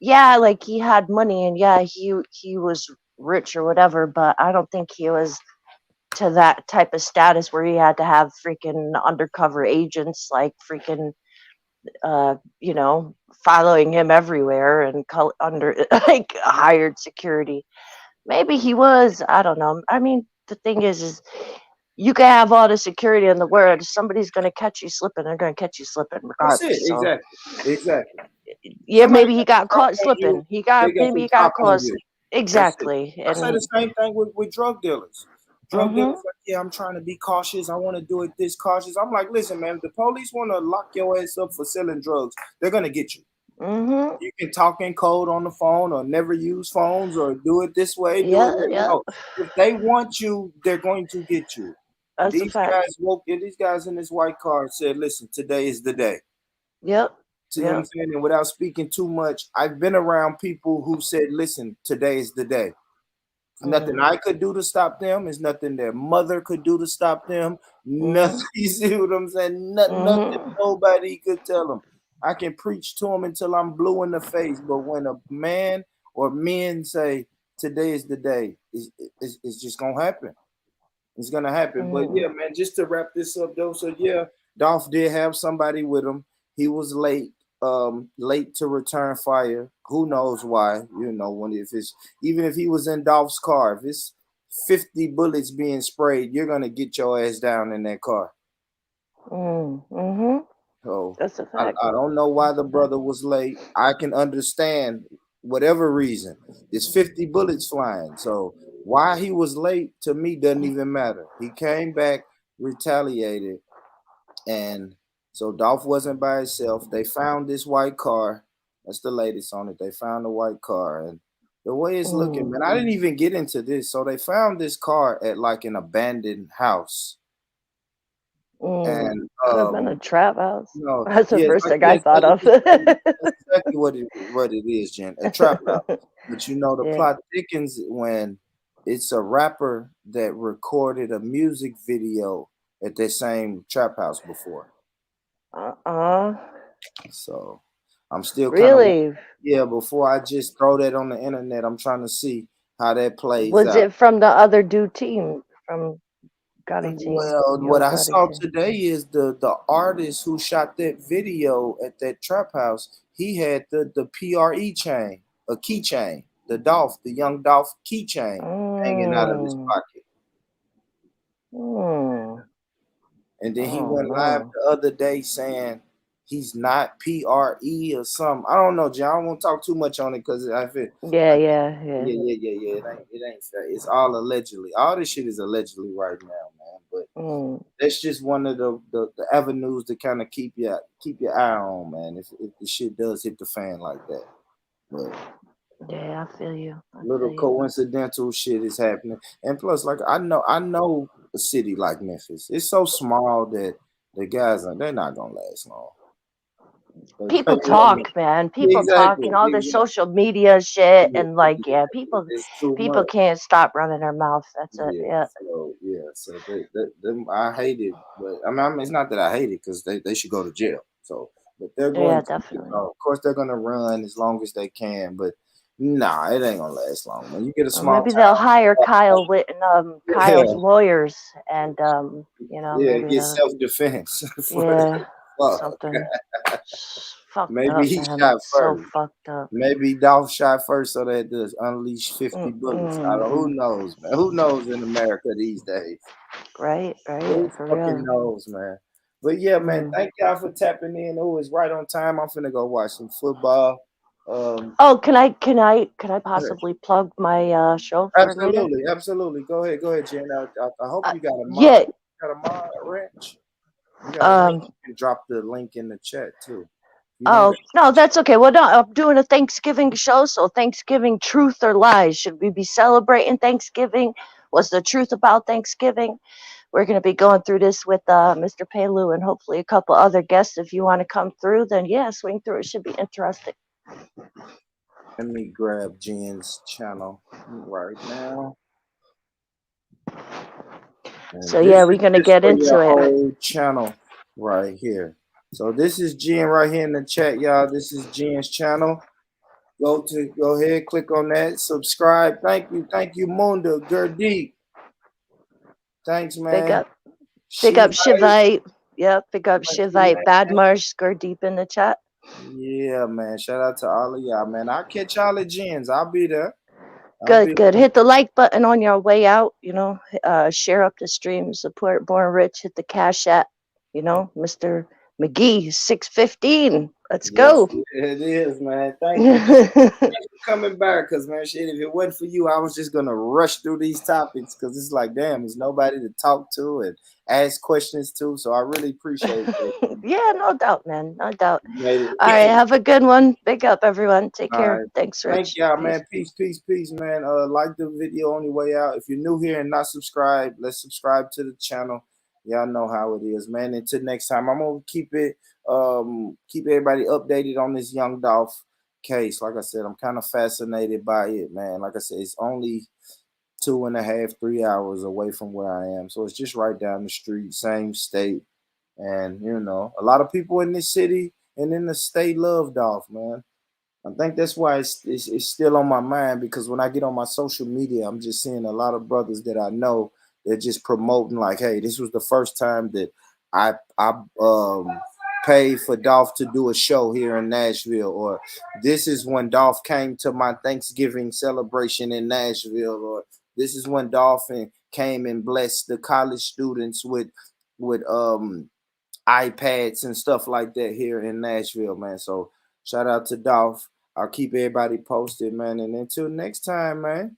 yeah, like he had money and yeah, he was rich or whatever, but I don't think he was to that type of status where he had to have freaking undercover agents like freaking you know, following him everywhere and under like hired security. Maybe he was, I don't know. I mean, the thing is you can have all the security in the world, if somebody's going to catch you slipping, they're going to catch you slipping That's it. regardless. So Exactly. yeah, Somebody maybe he got got caught slipping. they got Maybe the he got drop on caught you. exactly. I say And the same thing with drug dealers. Drug dealers like, yeah, I'm trying to be cautious. I want to do it this cautious. I'm like, listen, man, if the police want to lock your ass up for selling drugs, they're gonna get you. You can talk in code on the phone or never use phones or do it this way. Do it. No, if they want you, they're going to get you. And That's a these fact. guys woke. And these guys in this white car said, "Listen, today is the day." Yep. See what I'm saying? And without speaking too much, I've been around people who said, "Listen, today is the day." There's nothing I could do to stop them. There's nothing their mother could do to stop them. Nothing. You see what I'm saying? Nothing nobody could tell them. I can preach to them until I'm blue in the face. But when a man or men say today is the day, it's just gonna happen. It's gonna happen. But yeah, man, just to wrap this up though. So yeah, Dolph did have somebody with him. He was late to return fire. Who knows why? You know, when if it's even if he was in Dolph's car, if it's 50 bullets being sprayed, you're gonna get your ass down in that car. So that's a I fact. don't know why the brother was late. I can understand whatever reason. There's 50 bullets flying. So why he was late to me doesn't even matter. He came back, retaliated, and so Dolph wasn't by himself. They found this white car. That's the latest on it. They found the white car, and the way it's looking, man, I didn't even get into this. So they found this car at like an abandoned house. And could have been a trap house. no, That's the yeah, first like, thing I thought of. that's exactly what it is, Jen. A trap house. But you know, the plot thickens when it's a rapper that recorded a music video at that same trap house before. So I'm still kind of really. before I just throw that on the internet, I'm trying to see how that plays Was out. it from the other dude team from Gotti team? Well, what I saw today is the artist who shot that video at that trap house. He had the PRE chain, a keychain, the young Dolph keychain hanging out of his pocket. And then he went live the other day saying he's not PRE or something. I don't know, John. I won't talk too much on it because I feel yeah. It ain't fair. It's all allegedly. All this shit is allegedly right now, man. But that's just one of the avenues to kind of keep your eye on, man. If the shit does hit the fan like that. But yeah, I feel you. Little coincidental shit is happening, and plus, like I know a city like Memphis. It's so small that the guys they're not gonna last long. People talk, man. People talk and all this social media shit, and like, yeah, people can't stop running their mouth. That's it. Yeah. So them, I hate it, but I mean, it's not that I hate it because they should go to jail. So, but they're going to, definitely. of course, they're gonna run as long as they can, but nah, it ain't gonna last long. When you get a small, maybe they'll hire Kyle Kyle's lawyers, and you know, maybe get self defense. something. fucked Maybe up, he man. shot It's so first. fucked up. Maybe Dolph shot first, so they had to unleash 50 bullets. Who knows, man? Who knows in America these days? Right, Who for fucking real. knows, man? But yeah, man, thank y'all for tapping in. Oh, it's right on time. I'm finna go watch some football. Oh, can I possibly plug my show for a minute? Absolutely. Go ahead, Jen. I hope you got a Yeah. mod. Got a mod wrench. You got a wrench. You can drop the link in the chat too. Oh, no, that's okay. Well, no, I'm doing a Thanksgiving show, so Thanksgiving, truth or lies? Should we be celebrating Thanksgiving? What's the truth about Thanksgiving? We're going to be going through this with Mr. Pelu and hopefully a couple other guests. If you want to come through, then yeah, swing through. It should be interesting. Let me grab Jen's channel right now. And so yeah, we're going to get into it. Whole channel right here. So this is Jen right here in the chat, y'all. This is Jen's channel. Go ahead, click on that, subscribe. Thank you, Munda Gurdeep. Thanks, man. Big up Shivite. Yep, big up Shivite. Badmarsh, Gurdeep in the chat. Yeah, man. Shout out to all of y'all, man. I'll catch y'all at Jen's. I'll be there. Good. Hit the like button on your way out. Share up the stream, support Born Rich. Hit the Cash App. Mr. McGee 615. Let's go. It is, man. Thank you. Thanks for coming back, because man, shit, if it wasn't for you, I was just gonna rush through these topics because it's like, damn, there's nobody to talk to and ask questions to. So I really appreciate it. Yeah, no doubt, man. No doubt. All right, have a good one. Big up, everyone. Take care. Right. Thanks, Rich. Thank y'all, man. Peace, man. Like the video on your way out. If you're new here and not subscribed, let's subscribe to the channel. Y'all know how it is, man. Until next time, I'm gonna keep everybody updated on this young Dolph case. Like I said, I'm kind of fascinated by it, man. Like I said, it's only 2.5, 3 hours away from where I am, so it's just right down the street, same state, and a lot of people in this city and in the state love Dolph, man. I think that's why it's still on my mind, because when I get on my social media, I'm just seeing a lot of brothers that I know that just promoting like, hey, this was the first time that I paid for Dolph to do a show here in Nashville, or this is when Dolph came to my Thanksgiving celebration in Nashville, or this is when Dolph came and blessed the college students with iPads and stuff like that here in Nashville, man. So shout out to Dolph. I'll keep everybody posted, man. And until next time, man,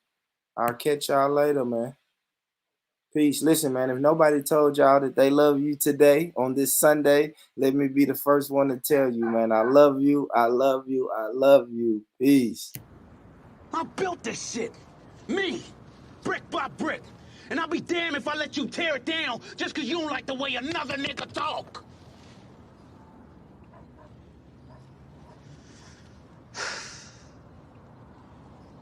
I'll catch y'all later, man. Peace. Listen, man, if nobody told y'all that they love you today on this Sunday, let me be the first one to tell you, man. I love you. I love you. I love you. Peace. I built this shit. Me. Brick by brick. And I'll be damned if I let you tear it down just because you don't like the way another nigga talk.